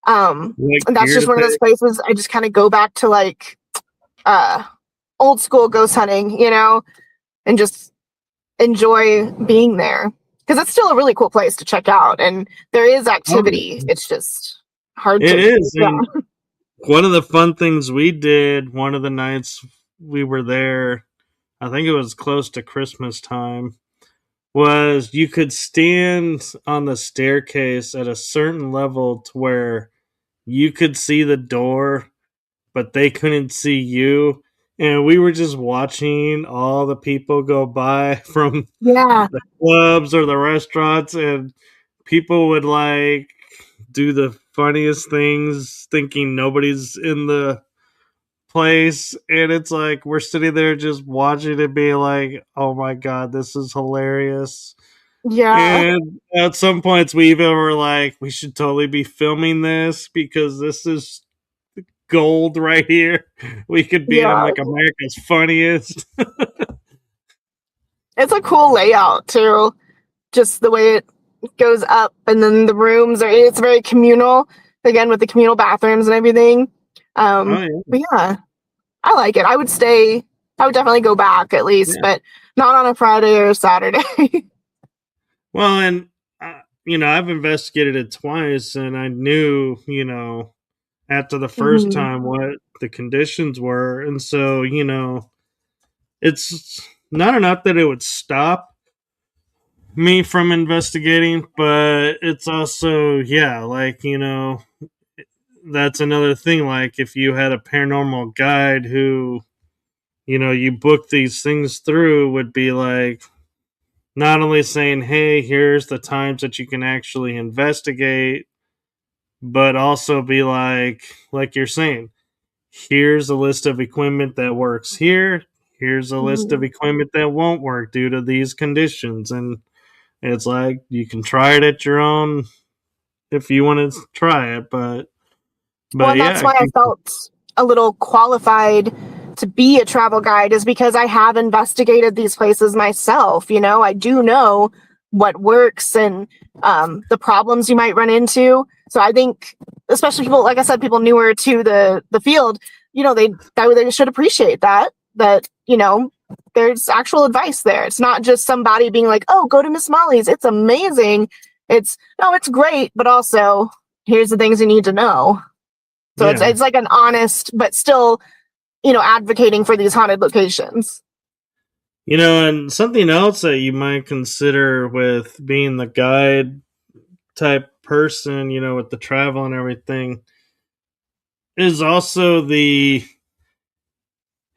And that's gear just to one of those pick. places I just kind of go back to, like, uh old school ghost hunting, and just enjoy being there because it's still a really cool place to check out, and there is Oh, activity. yeah. It's just hard It to, is, yeah. and one of the fun things we did one of the nights we were there, I think it was close to Christmas time, was you could stand on the staircase at a certain level to where you could see the door, but they couldn't see you. And we were just watching all the people go by from Yeah, the clubs or the restaurants, and people would like do the funniest things thinking nobody's in the place, and it's like we're sitting there just watching it be like, oh my god, this is hilarious. yeah, And at some points we even were like, we should totally be filming this because this is gold right here. We could be on yeah. like America's Funniest. It's a cool layout too, just the way it goes up, and then the rooms are, it's very communal, again with the communal bathrooms and everything. Oh yeah, But yeah, I like it. I would definitely go back at least, yeah. but not on a Friday or a Saturday. Well, and I've investigated it twice, and I knew, after the first Mhm. time what the conditions were, and so it's not enough that it would stop me from investigating, but it's also, yeah, like, that's another thing. Like, if you had a paranormal guide who, you book these things through, would be like, not only saying, hey, here's the times that you can actually investigate, but also be like you're saying, here's a list of equipment that works here. Here's a list of Mhm. equipment that won't work due to these conditions. And it's like you can try it at your own if you want to try it, but Well, and that's yeah, why I felt a little qualified to be a travel guide is because I have investigated these places myself. You know, I do know what works and the problems you might run into. So I think, especially people, like I said, people newer to the field, you know, they should appreciate that you know, there's actual advice there. It's not just somebody being like, "Oh, go to Miss Molly's. It's amazing." It's no, it's great, but also here's the things you need to know. So Yeah. it's like an honest, but still, you know, advocating for these haunted locations. You know, and something else that you might consider with being the guide type person, you know, with the travel and everything, is also the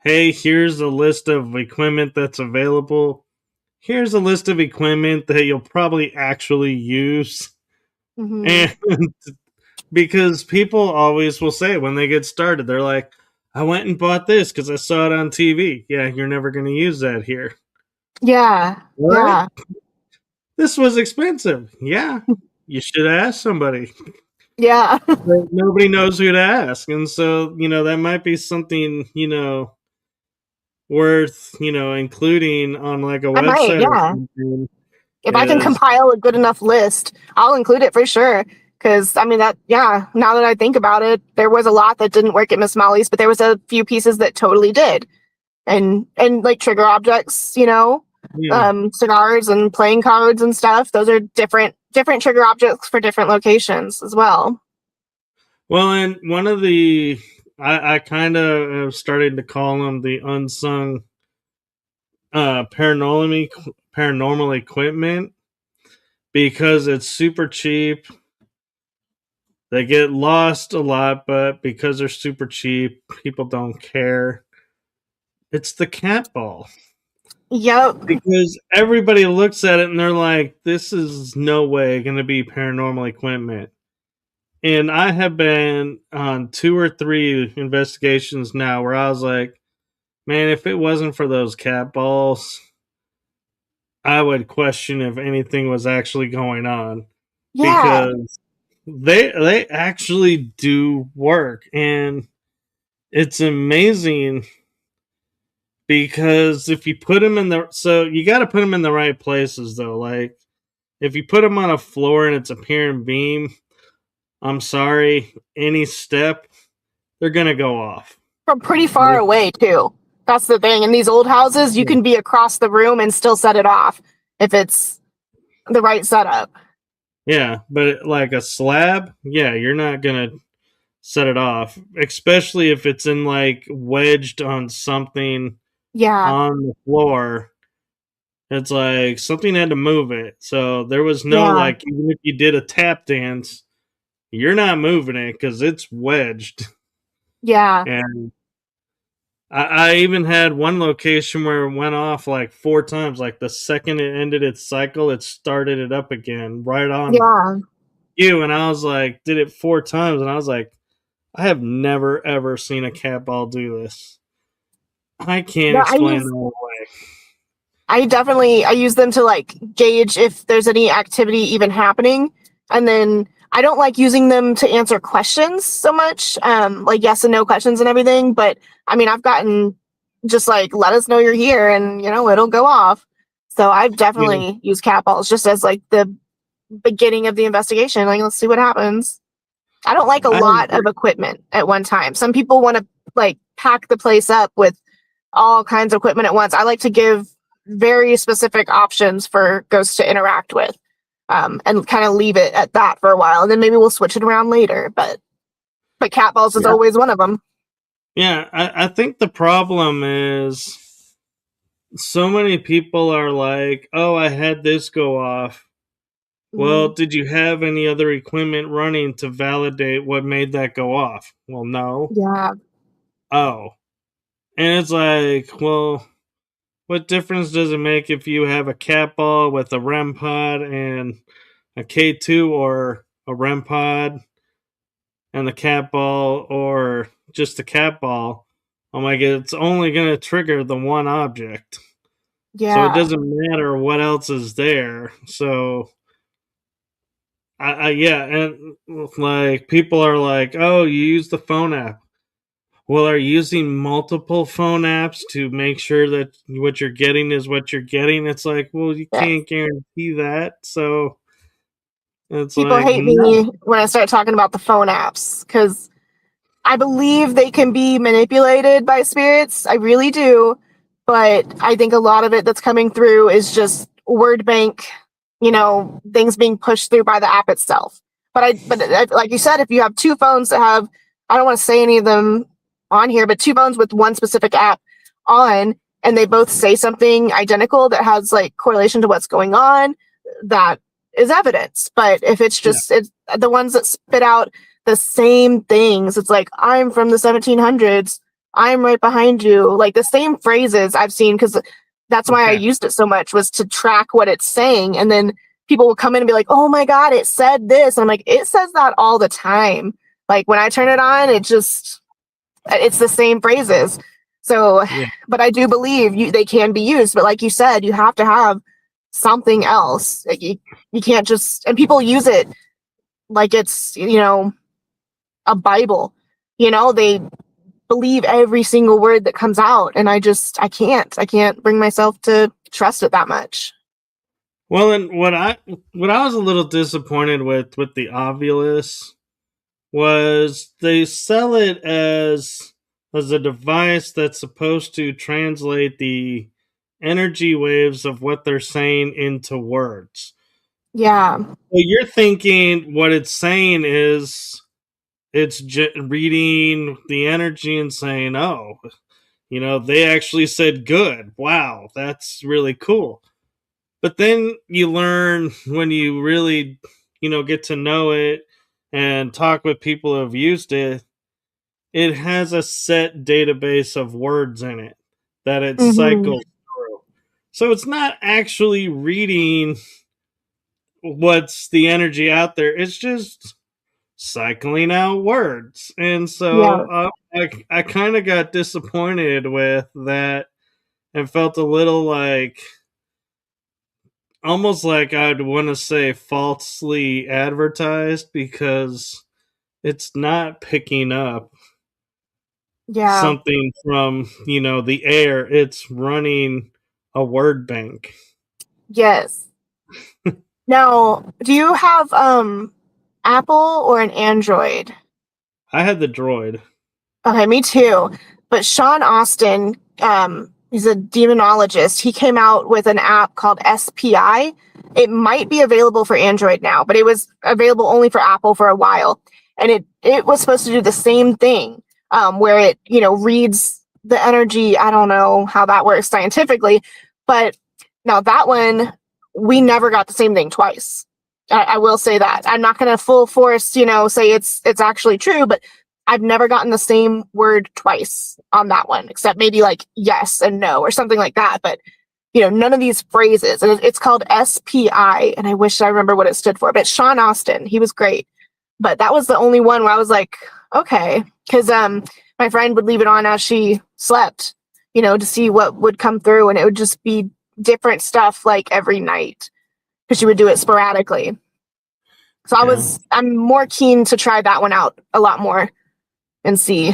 hey, here's a list of equipment that's available. Here's a list of equipment that you'll probably actually use. Hmm. And because people always will say when they get started, they're like, I went and bought this because I saw it on TV. Yeah, you're never going to use that here. Yeah, What? yeah, This was expensive. Yeah, you should ask somebody. yeah. But nobody knows who to ask. And so, you know, that might be something, you know, worth, you know, including on like a I might, website or yeah. something If I can is, compile a good enough list, I'll include it for sure. Because I mean that, yeah. Now that I think about it, there was a lot that didn't work at Miss Molly's, but there was a few pieces that totally did. And like trigger objects, you know, yeah. cigars and playing cards and stuff. Those are different trigger objects for different locations as well. Well, and one of the, I kind of started to call them the unsung paranormal equipment because it's super cheap. They get lost a lot, but because they're super cheap, people don't care. It's the cat ball. Yep. Because everybody looks at it and they're like, this is no way going to be paranormal equipment. And I have been on 2 or 3 investigations now where I was like, man, if it wasn't for those cat balls, I would question if anything was actually going on Yeah. because they actually do work, and it's amazing because if you put them in the, so you got to put them in the right places though. Like if you put them on a floor and it's a pier and beam, I'm sorry, any step they're gonna go off. From pretty far Like, away too. That's the thing. In these old houses, you can be across the room and still set it off if it's the right setup. yeah, but like a slab, yeah, you're not gonna set it off, especially if it's in like wedged on something Yeah. on the floor. It's like something had to move it. So there was no Yeah. like, even if you did a tap dance, you're not moving it because it's wedged. Yeah. And I even had one location where it went off like 4 times. Like the second it ended its cycle, it started it up again right on Yeah. you. And I was like, did it 4 times. And I was like, I have never ever seen a cat ball do this. I can't Yeah. explain that away. I use them to like gauge if there's any activity even happening. And then I don't like using them to answer questions so much, like yes and no questions and everything. But I mean, I've gotten just like, let us know you're here and, you know, it'll go off. So I've Yeah, definitely used cat balls just as like the beginning of the investigation. Like, let's see what happens. I don't like a I lot of equipment at one time. Some people want to like pack the place up with all kinds of equipment at once. I like to give very specific options for ghosts to interact with, and kind of leave it at that for a while, and then maybe we'll switch it around later. But cat balls is yeah, always one of them. yeah. I think the problem is so many people are like, "Oh, I had this go off." Well, Mhm. did you have any other equipment running to validate what made that go off? Well, no. Yeah, Oh, and it's like, well, what difference does it make if you have a cat ball with a REM pod and a K2, or a REM pod and the cat ball, or just the cat ball? I'm like, it's only going to trigger the one object. So it yeah, doesn't matter what else is there. So, yeah. And like, people are like, oh, you use the phone app. well, are you using multiple phone apps to make sure that what you're getting is what you're getting? It's like, well, you Yeah. can't guarantee that. So it's People like, hate no. me when I start talking about the phone apps because I believe they can be manipulated by spirits. I really do. But I think a lot of it that's coming through is just word bank, things being pushed through by the app itself. But like you said, if you have two phones that have, I don't want to say any of them on here, but two phones with one specific app on, and they both say something identical that has like correlation to what's going on, that is evidence. But if it's the ones that spit out the same things, it's like, I'm from the 1700s, I'm right behind you, like the same phrases I've seen, because that's why I Okay. used it so much, was to track what it's saying. And then people will come in and be like, oh my god, it said this, and I'm like, it says that all the time. Like when I turn it on, it's the same phrases. So, Yeah. but I do believe they can be used, but like you said, you have to have something else. Like you can't just, and people use it like it's a Bible. They believe every single word that comes out, and I can't bring myself to trust it that much. Well, and what I was a little disappointed with the Ovilus was they sell it as a device that's supposed to translate the energy waves of what they're saying into words. Yeah. So you're thinking what it's saying is it's reading the energy and saying, "Oh, they actually said good. Wow, that's really cool." But then you learn when you really, get to know it and talk with people who have used it, it has a set database of words in it that it Hmm. cycles through. So it's not actually reading what's the energy out there. It's just cycling out words. And so Yeah. I kind of got disappointed with that and felt a little like almost like I'd want to say falsely advertised because it's not picking up Yeah. something from, the air. It's running a word bank. Yes. Now, do you have Apple or an Android? I had the droid. Okay, me too. But Sean Austin, he's a demonologist. He came out with an app called SPI. It might be available for Android now, but it was available only for Apple for a while. And it was supposed to do the same thing, where it reads the energy. I don't know how that works scientifically, but now that one, we never got the same thing twice. I will say that. I'm not going to full force, say it's actually true, but I've never gotten the same word twice on that one, except maybe like yes and no or something like that. But none of these phrases. And it's called SPI, and I wish I remember what it stood for. But Sean Austin, he was great. But that was the only one where I was like, okay, because my friend would leave it on as she slept, to see what would come through, and it would just be different stuff like every night because she would do it sporadically. So Yeah. I'm more keen to try that one out a lot more and see.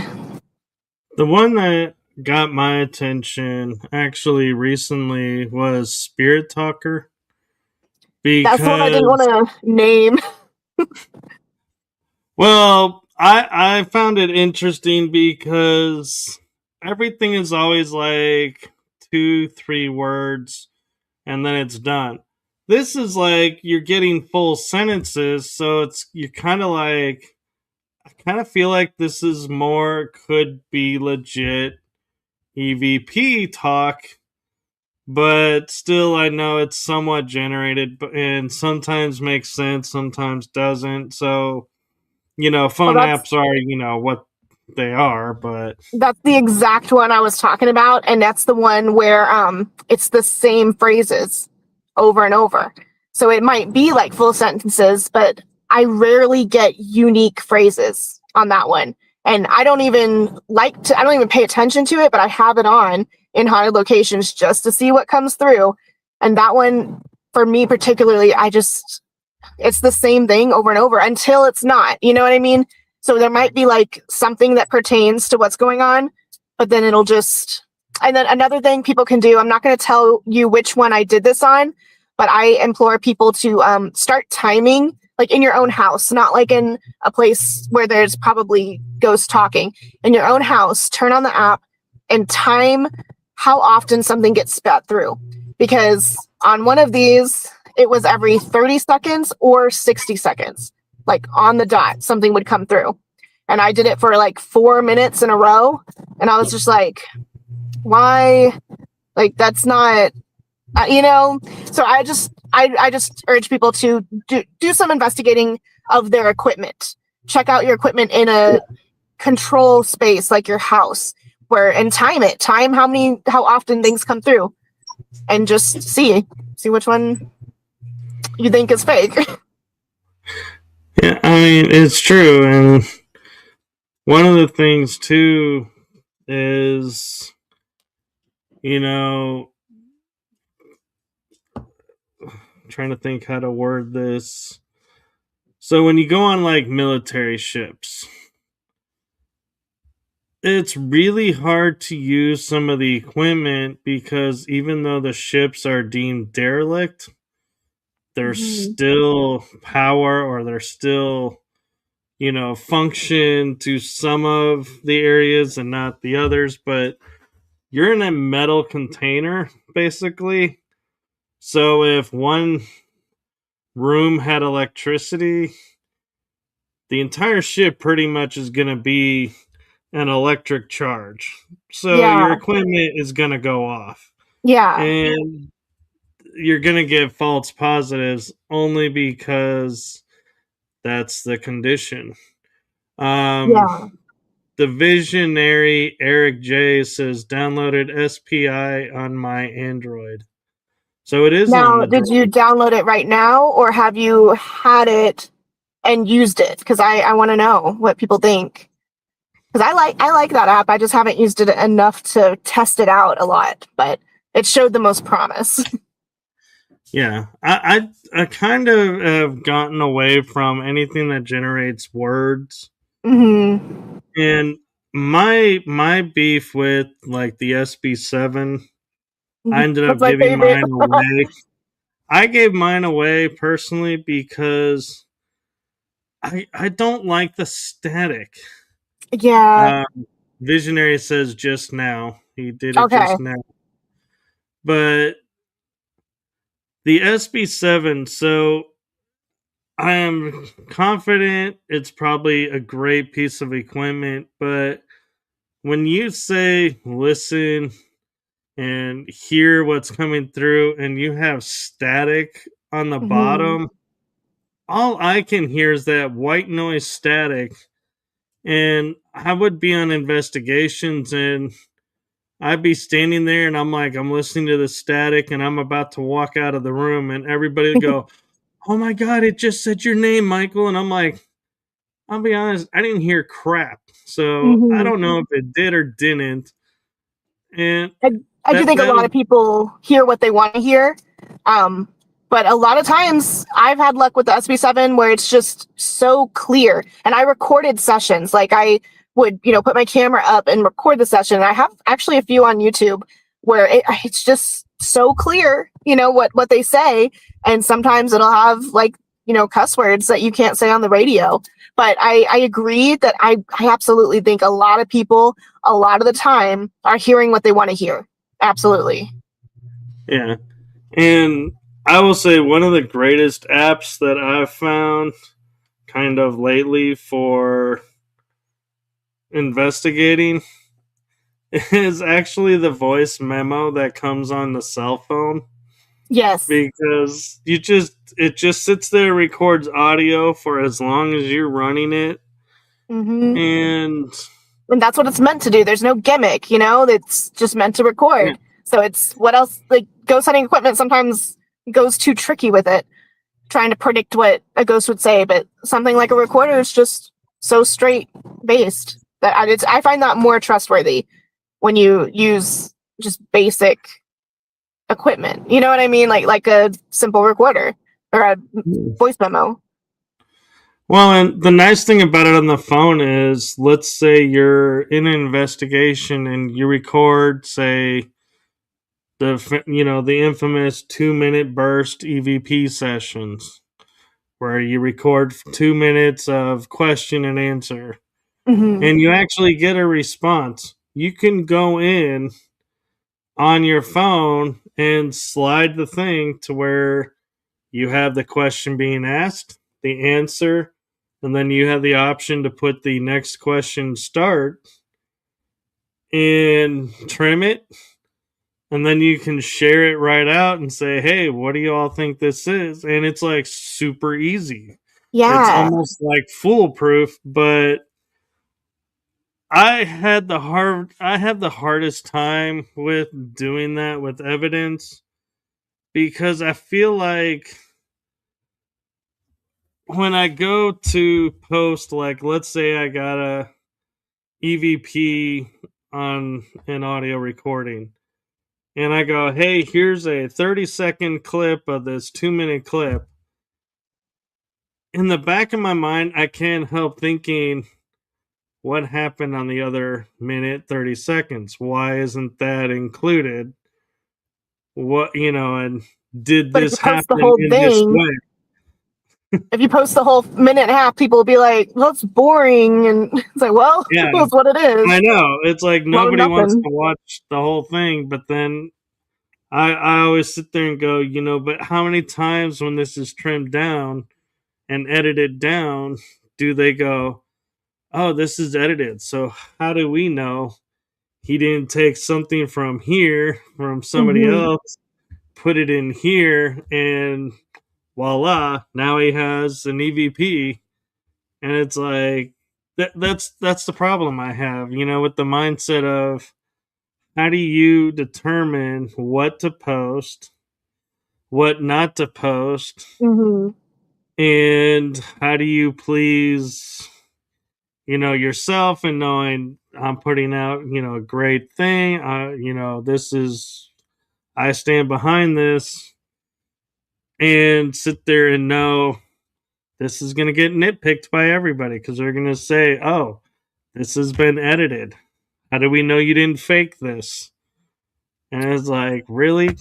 The one that got my attention actually recently was Spirit Talker That's the one I didn't want because, to name. well, I found it interesting because everything is always like 2-3 words and then it's done. This is like you're getting full sentences, so it's you kind of like I kind of feel like this is more could be legit EVP talk, but still I know it's somewhat generated and sometimes makes sense, sometimes doesn't. So, Well, phone apps are, what they are, but that's the exact one I was talking about, and that's the one where it's the same phrases over and over. So it might be like full sentences, but I rarely get unique phrases on that one. And I don't even I don't even pay attention to it, but I have it on in haunted locations just to see what comes through. And that one, for me particularly, it's the same thing over and over until it's not. You know what I mean? So there might be like something that pertains to what's going on, but then it'll just. And then another thing people can do, I'm not going to tell you which one I did this on, but I implore people to start timing, like in your own house, not like in a place where there's probably ghosts talking. In your own house, turn on the app and time how often something gets spat through. Because on one of these, it was every 30 seconds or 60 seconds, like on the dot, something would come through. And I did it for like 4 minutes in a row. And I was just like, why? Like, that's not, so I just urge people to do some investigating of their equipment. Check out your equipment in a control space like your house, and time how often things come through, and just see which one you think is fake. Yeah, I mean, it's true. And one of the things too is, trying to think how to word this. So when you go on like military ships, it's really hard to use some of the equipment because even though the ships are deemed derelict, there's still power, or there's still, function to some of the areas and not the others. But you're in a metal container, basically. So if one room had electricity, the entire ship pretty much is going to be an electric charge. So your equipment is going to go off. Yeah. And you're going to get false positives only because that's the condition. The visionary Eric J says downloaded SPI on my Android. So it is now, on the did you download it right now, or have you had it and used it? Because I want to know what people think. Because I like that app. I just haven't used it enough to test it out a lot, but it showed the most promise. Yeah, I kind of have gotten away from anything that generates words. Mm-hmm. And my beef with like the SB7, I ended up giving mine away. I gave mine away personally because I don't like the static. Yeah. Visionary says just now. He did it just now. But the SB7, so I am confident it's probably a great piece of equipment, but when you say listen and hear what's coming through and you have static on the bottom, all I can hear is that white noise static. And I would be on investigations and I'd be standing there and I'm like, I'm listening to the static and I'm about to walk out of the room and everybody would go, oh my God, it just said your name, Michael. And I'm like, I'll be honest, I didn't hear crap. So I don't know if it did or didn't. And I do think a lot of people hear what they want to hear. But a lot of times I've had luck with the SB7 where it's just so clear. And I recorded sessions. Like I would, put my camera up and record the session. I have actually a few on YouTube where it's just so clear, what they say. And sometimes it'll have like, cuss words that you can't say on the radio. But I agree that I absolutely think a lot of people, a lot of the time, are hearing what they want to hear. Absolutely. Yeah. And I will say one of the greatest apps that I've found kind of lately for investigating is actually the voice memo that comes on the cell phone. Yes. Because it just sits there, records audio for as long as you're running it. And that's what it's meant to do. There's no gimmick, it's just meant to record. Yeah. So it's what else, like ghost hunting equipment sometimes goes too tricky with it, trying to predict what a ghost would say, but something like a recorder is just so straight based that I find that more trustworthy when you use just basic equipment. You know what I mean? Like a simple recorder or a voice memo. Well, and the nice thing about it on the phone is, let's say you're in an investigation and you record, say, the infamous 2 minute burst EVP sessions, where you record 2 minutes of question and answer, Hmm. and you actually get a response. You can go in on your phone and slide the thing to where you have the question being asked, the answer, and then you have the option to put the next question start and trim it. And then you can share it right out and say, hey, what do you all think this is? And it's like super easy. It's Yeah. almost like foolproof, but I have the hardest time with doing that with evidence, because I feel like when I go to post, like, let's say I got a EVP on an audio recording, and I go, hey, here's a 30-second clip of this 2 minute clip. In the back of my mind, I can't help thinking, what happened on the other minute, 30 seconds? Why isn't that included? And did But if you this post the happen whole in this thing, way? if you post the whole minute and a half, people will be like, well, it's boring. And it's like, well, Yeah, that's what it I is. know. It's like A lot of nobody wants nothing. to watch the whole thing, but then I always sit there and go, but how many times when this is trimmed down and edited down do they go, oh, this is edited. So how do we know he didn't take something from here, from somebody Hmm. else, put it in here, and voila, now he has an EVP. And it's like, that's the problem I have, with the mindset of, how do you determine what to post, what not to post, Hmm. and how do you please, yourself, and knowing I'm putting out, a great thing. This is, I stand behind this, and sit there and know this is going to get nitpicked by everybody, because they're going to say, oh, this has been edited. How do we know you didn't fake this? And it's like, really?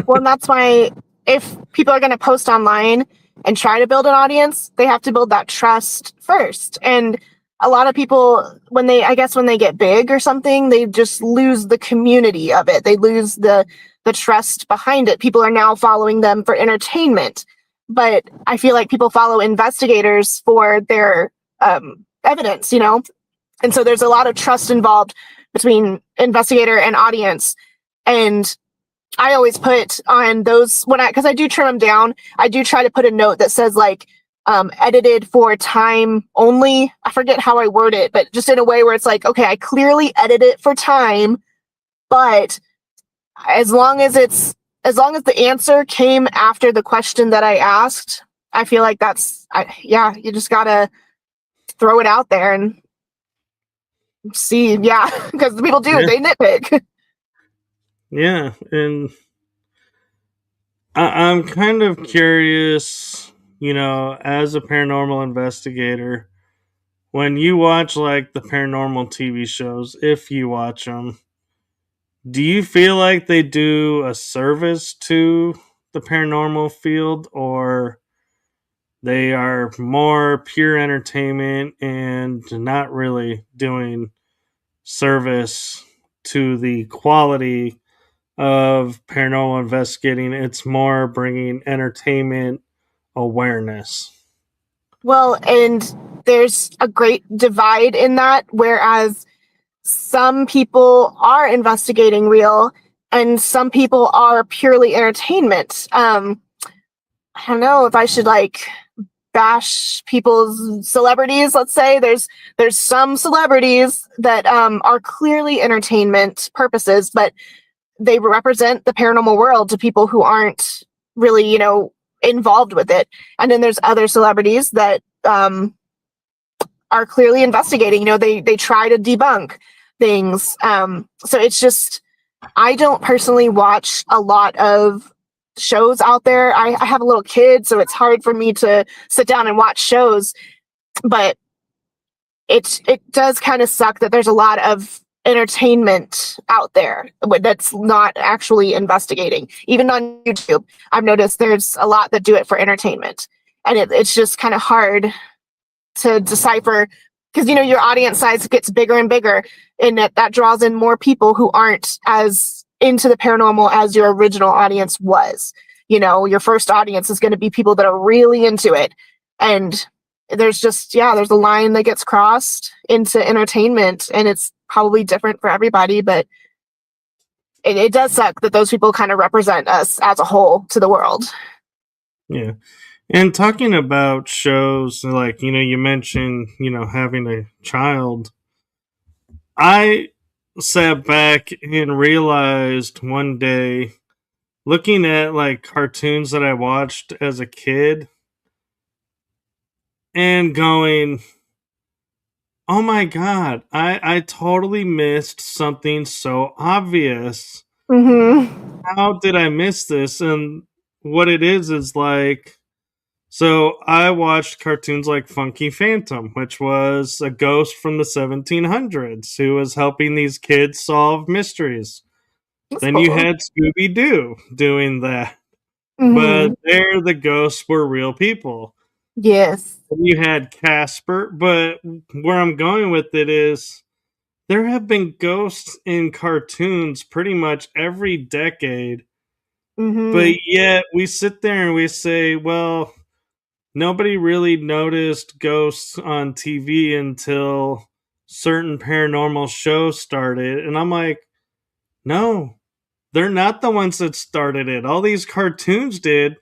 Well, and that's why if people are going to post online and try to build an audience, they have to build that trust first. And a lot of people, I guess when they get big or something, they just lose the community of it. They lose the trust behind it. People are now following them for entertainment. But I feel like people follow investigators for their evidence. And so there's a lot of trust involved between investigator and audience. And I always put on those because I do trim them down. I do try to put a note that says like edited for time only. I forget how I word it, but just in a way where it's like, okay, I clearly edit it for time, but as long as the answer came after the question that I asked, I feel like you just gotta throw it out there and see, yeah, because people do, Yeah. they nitpick. Yeah. And I'm kind of curious, as a paranormal investigator, when you watch like the paranormal TV shows, if you watch them, do you feel like they do a service to the paranormal field, or they are more pure entertainment and not really doing service to the quality of paranormal investigating? It's more bringing entertainment awareness. Well, and there's a great divide in that, whereas some people are investigating real and some people are purely entertainment. I don't know if I should like bash people's celebrities. Let's say there's some celebrities that are clearly entertainment purposes, but they represent the paranormal world to people who aren't really, involved with it. And then there's other celebrities that are clearly investigating. They try to debunk things. So it's just, I don't personally watch a lot of shows out there. I have a little kid, so it's hard for me to sit down and watch shows, but it does kind of suck that there's a lot of entertainment out there that's not actually investigating. Even on YouTube, I've noticed there's a lot that do it for entertainment, and it's just kind of hard to decipher because your audience size gets bigger and bigger, and that draws in more people who aren't as into the paranormal as your original audience was. Your first audience is going to be people that are really into it, and there's a line that gets crossed into entertainment, and it's probably different for everybody, but it does suck that those people kind of represent us as a whole to the world. Yeah. And talking about shows, like, you mentioned, having a child. I sat back and realized one day, looking at like cartoons that I watched as a kid, and going, oh my God, I totally missed something so obvious. Mm-hmm. How did I miss this? And what it is like, so I watched cartoons like Funky Phantom, which was a ghost from the 1700s who was helping these kids solve mysteries. That's Then you cool. had Scooby Doo doing that, but Mm-hmm. there the ghosts were real people. Yes. Then you had Casper, but where I'm going with it is there have been ghosts in cartoons pretty much every decade, but Mm-hmm. yet we sit there and we say, well, nobody really noticed ghosts on TV until certain paranormal shows started. And I'm like, no, they're not the ones that started it. All these cartoons did,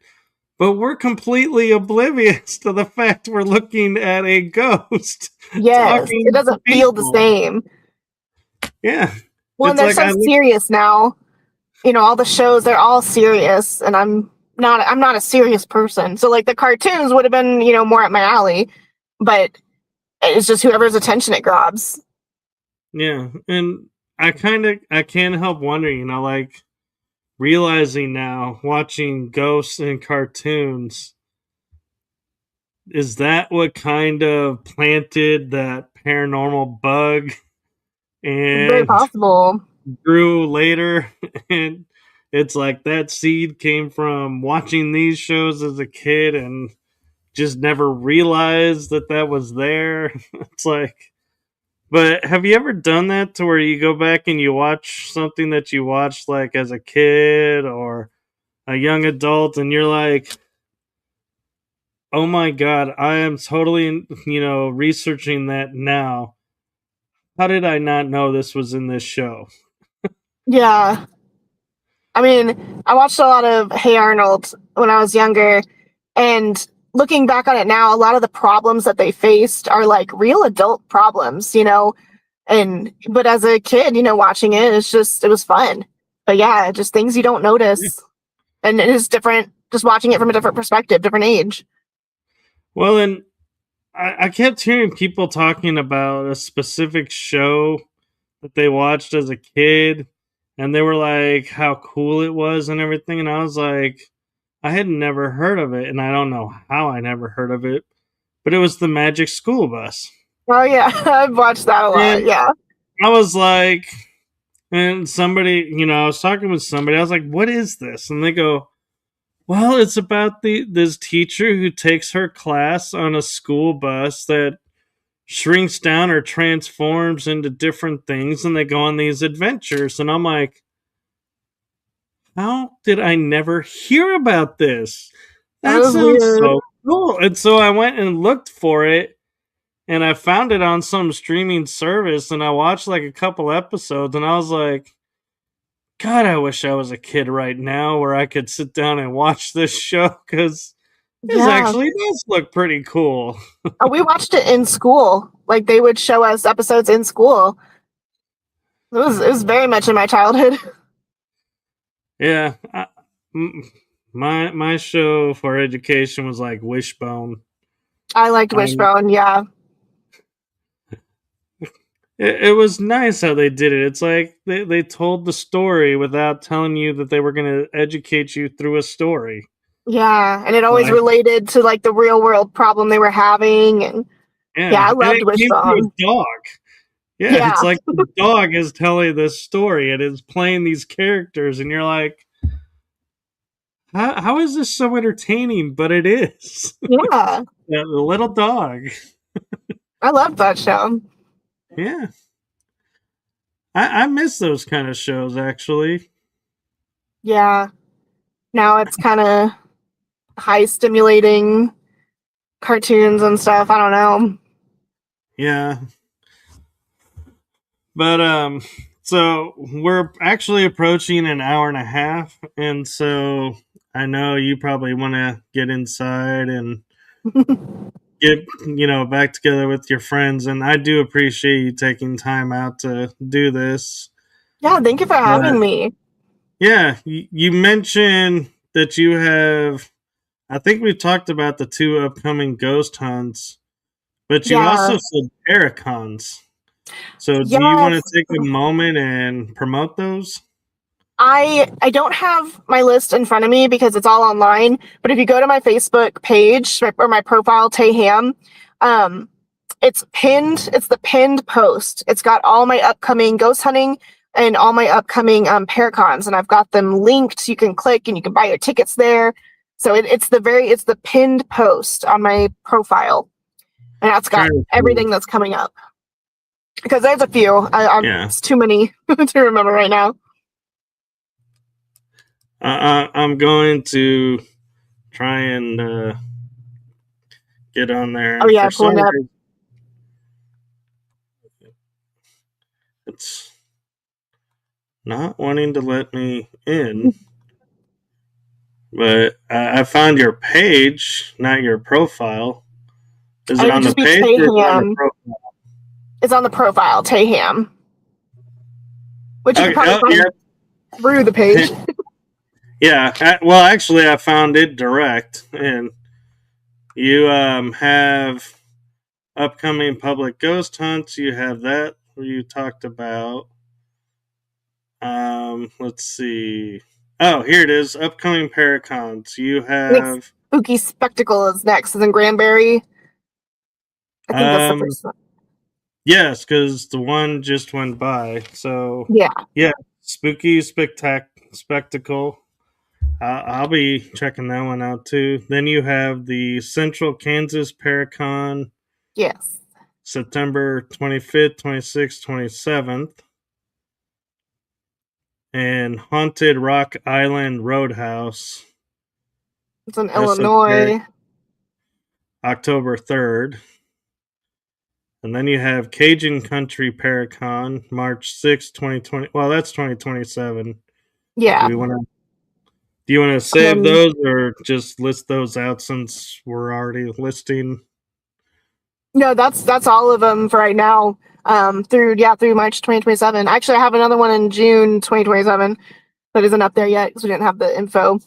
but we're completely oblivious to the fact we're looking at a ghost Yes, it talking to doesn't feel the people. same. Yeah. Well, and It's they're like so I look, serious now. All the shows, they're all serious, and I'm not a serious person. So like the cartoons would have been, more up my alley, but it's just whoever's attention it grabs. yeah. And I can't help wondering, like realizing now, watching ghosts in cartoons, is that what kind of planted that paranormal bug It's very and possible. grew later? And it's like that seed came from watching these shows as a kid and just never realized that that was there. It's like, but have you ever done that to where you go back and you watch something that you watched like as a kid or a young adult and you're like, oh my God, I am totally, researching that now. How did I not know this was in this show? Yeah. I mean, I watched a lot of Hey Arnold when I was younger, and looking back on it now, a lot of the problems that they faced are like real adult problems. And but as a kid, watching it, it was fun. But yeah, just things you don't Yeah. notice. And it is different just watching it from a different perspective, different age. Well, and I kept hearing people talking about a specific show that they watched as a kid, and they were like how cool it was and everything. And I was like, I had never heard of it, and I don't know how I never heard of it, but it was the Magic School Bus. Oh yeah, I've watched that a lot. And Yeah. I was like, and somebody, I was talking with somebody, I was like, what is this? And they go, well, it's about this teacher who takes her class on a school bus that shrinks down or transforms into different things, and they go on these adventures. And I'm like, how did I never hear about this? That That was sounds weird. so cool. And so I went and looked for it, and I found it on some streaming service, and I watched like a couple episodes, and I was like, God, I wish I was a kid right now where I could sit down and watch this show because this Yeah. actually does look pretty cool. We watched it in school. Like they would show us episodes in school. It was very much in my childhood. Yeah, my show for education was like Wishbone. I liked Um, Wishbone, yeah. it was nice how they did it. It's like they told the story without telling you that they were going to educate you through a story. Yeah, and it always Like, related to like the real world problem they were having, and yeah, yeah, I and loved it came through Wishbone. a dog. Yeah, it's Yeah, like the dog is telling this story and is playing these characters, and you're like, how is this so entertaining? But it is. yeah, The little dog. I loved that show. Yeah. I miss those kind of shows, actually. Yeah, now it's kind of high stimulating cartoons and stuff. I don't know. Yeah. But, so we're actually approaching an hour and a half. And so I know you probably want to get inside and get, back together with your friends. And I do appreciate you taking time out to do this. Yeah, thank you for But having me. yeah, you mentioned that you have, I think we've talked about the two upcoming ghost hunts, but you Yeah, also said paracons. So do you want yes. to take a moment and promote those? I don't have my list in front of me because it's all online. But if you go to my Facebook page or my profile, Tay Hamm, um, it's pinned. It's the pinned post. It's got all my upcoming ghost hunting and all my upcoming paracons, and I've got them linked. You can click and you can buy your tickets there. So it's the pinned post on my profile, and that's Trying got to see. everything that's coming up. Because there's a few. Yeah. It's too many to remember right now. I'm going to try and get on there, Oh and yeah, for some pulling up. reason, it's not wanting to let me in. But I found your page, not your profile. Is It it would on the just be page Tay or is it on the Hamm. profile? It's on the profile, Tay Hamm, which you can Okay. probably Oh, yeah. find through the page. Yeah. Well, actually, I found it direct, and you have upcoming public ghost hunts. You have that you talked about. Let's see. Oh, here it is. Upcoming paracons. You I think have Spooky Spectacle is next. Is in Granbury. I think that's the um first one. yes, because the one just went by. So Yeah. yeah, spooky spectacle. I'll be checking that one out too. Then you have the Central Kansas Paracon, Yes. September 25th, 26th, 27th, and Haunted Rock Island Roadhouse. It's in That's Illinois. October 3rd. And then you have Cajun Country Paracon, March 6th, 2020. Well, that's 2027. Do Yeah. we want to Do you want to And save then those or just list those out since we're already listing? no, that's all of them for right now. Through March 2027. Actually, I have another one in June 2027 that isn't up there yet because we didn't have the info.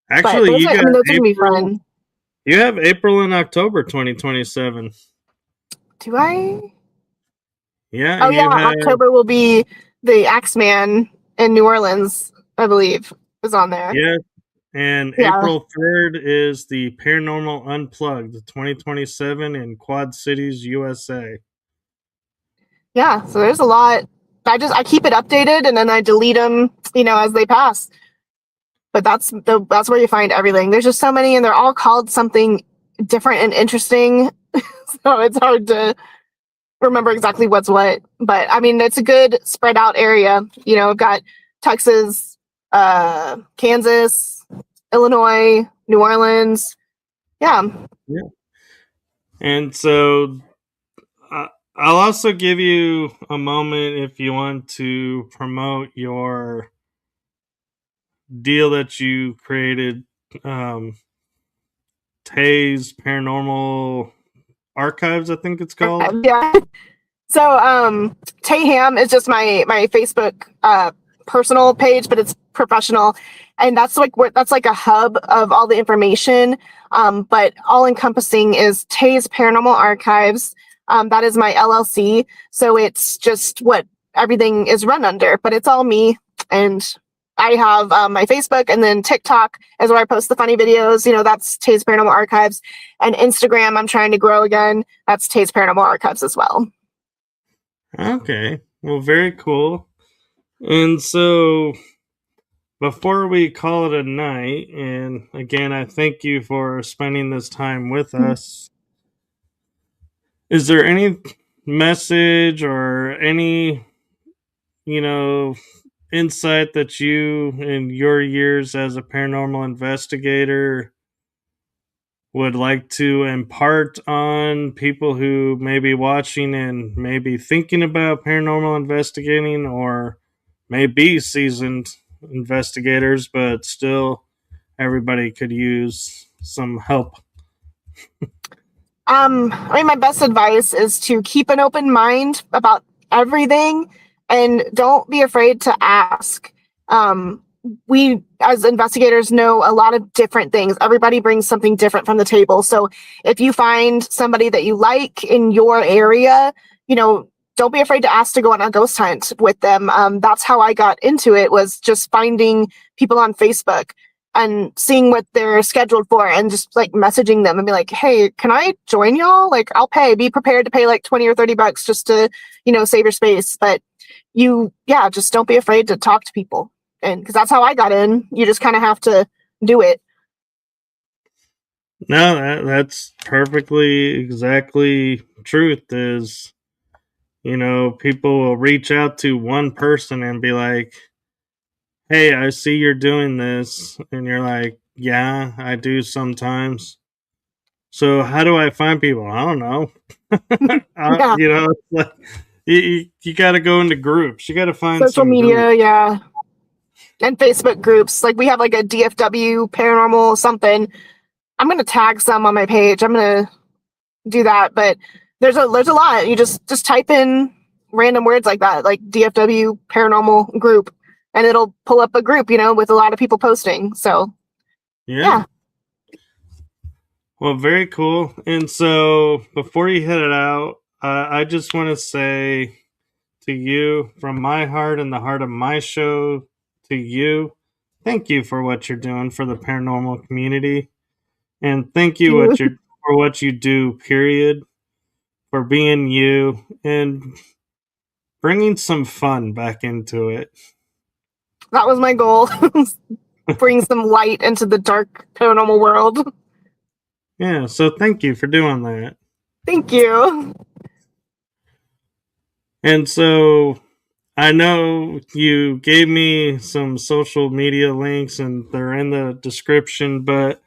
But Actually, those you are, I got mean, those are gonna be April. fun. You have April and October 2027. Do I? Yeah, Oh yeah, you have. October will be the Axeman in New Orleans, I believe, is on there. Yeah, and Yeah, April 3rd is the Paranormal Unplugged 2027 in Quad Cities, USA. yeah. So there's a lot. I keep it updated and then I delete them, as they pass. But that's where you find everything. There's just so many, and they're all called something different and interesting. So it's hard to remember exactly what's what. But I mean, it's a good spread out area. We've got Texas, Kansas, Illinois, New Orleans. Yeah. Yeah. And so I'll also give you a moment if you want to promote your deal that you created, um, Tay's Paranormal Archives, I think it's called. Yeah. So Tay Hamm is just my Facebook personal page, but it's professional. And that's like a hub of all the information. But all encompassing is Tay's Paranormal Archives. That is my LLC. So it's just what everything is run under, but it's all me. And I have my Facebook, and then TikTok is where I post the funny videos. That's Tay's Paranormal Archives. And Instagram, I'm trying to grow again. That's Tay's Paranormal Archives as well. Okay. Well, very cool. And so before we call it a night, and again, I thank you for spending this time with us. Is there any message or any, insight that you, in your years as a paranormal investigator, would like to impart on people who may be watching and may be thinking about paranormal investigating, or may be seasoned investigators, but still everybody could use some help? My best advice is to keep an open mind about everything and don't be afraid to ask. We, as investigators, know a lot of different things. Everybody brings something different from the table. So if you find somebody that you like in your area, don't be afraid to ask to go on a ghost hunt with them. That's how I got into it, was just finding people on Facebook and seeing what they're scheduled for and just like messaging them and be like, hey, can I join y'all? Like, I'll be prepared to pay like 20 or 30 bucks just to, save your space. But just don't be afraid to talk to people. And because that's how I got in. You just kind of have to do it. No, that's perfectly exactly truth. Is, people will reach out to one person and be like, hey, I see you're doing this. And you're like, yeah, I do sometimes. So how do I find people? I don't know. Yeah. It's like, you got to go into groups. You got to find Social some media, groups. yeah. And Facebook groups. Like, we have like a DFW paranormal something. I'm going to tag some on my page. I'm going to do that. But there's a lot. You just type in random words like that, like DFW paranormal group, and it'll pull up a group, with a lot of people posting. So yeah. Well, very cool. And so before you head it out, I just want to say to you, from my heart and the heart of my show, to you, thank you for what you're doing for the paranormal community. And thank you for what you do, period, for being you and bringing some fun back into it. That was my goal. Bring some light into the dark paranormal world. Yeah, so thank you for doing that. Thank you. And so I know you gave me some social media links and they're in the description, but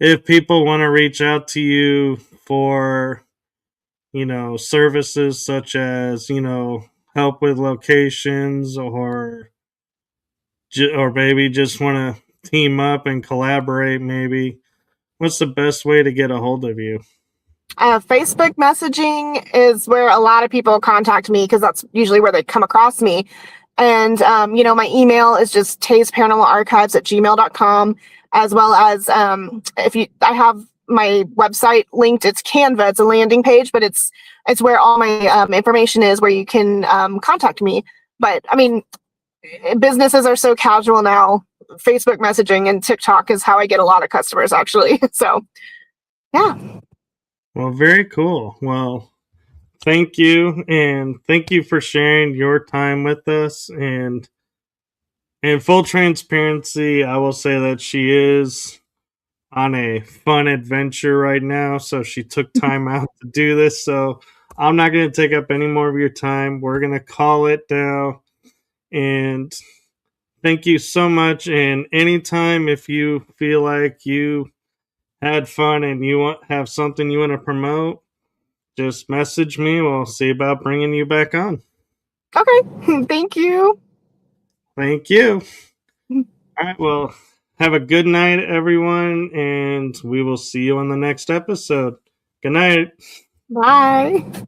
if people want to reach out to you for, services such as, help with locations, or maybe just want to team up and collaborate, maybe, what's the best way to get a hold of you? Facebook messaging is where a lot of people contact me, because that's usually where they come across me. And, my email is just taysparanormalarchives@gmail.com, as well as I have my website linked. It's Canva. It's a landing page, but it's where all my information is, where you can contact me. But I mean, businesses are so casual now. Facebook messaging and TikTok is how I get a lot of customers, actually. So, yeah. Well, very cool. Well, thank you, and thank you for sharing your time with us. And in full transparency, I will say that she is on a fun adventure right now, so she took time out to do this. So I'm not going to take up any more of your time. We're going to call it down. And thank you so much. And anytime, if you feel like you had fun and you have something you want to promote, just message me. We'll see about bringing you back on. Okay. Thank you. Thank you. All right. Well, have a good night, everyone, and we will see you on the next episode. Good night. Bye.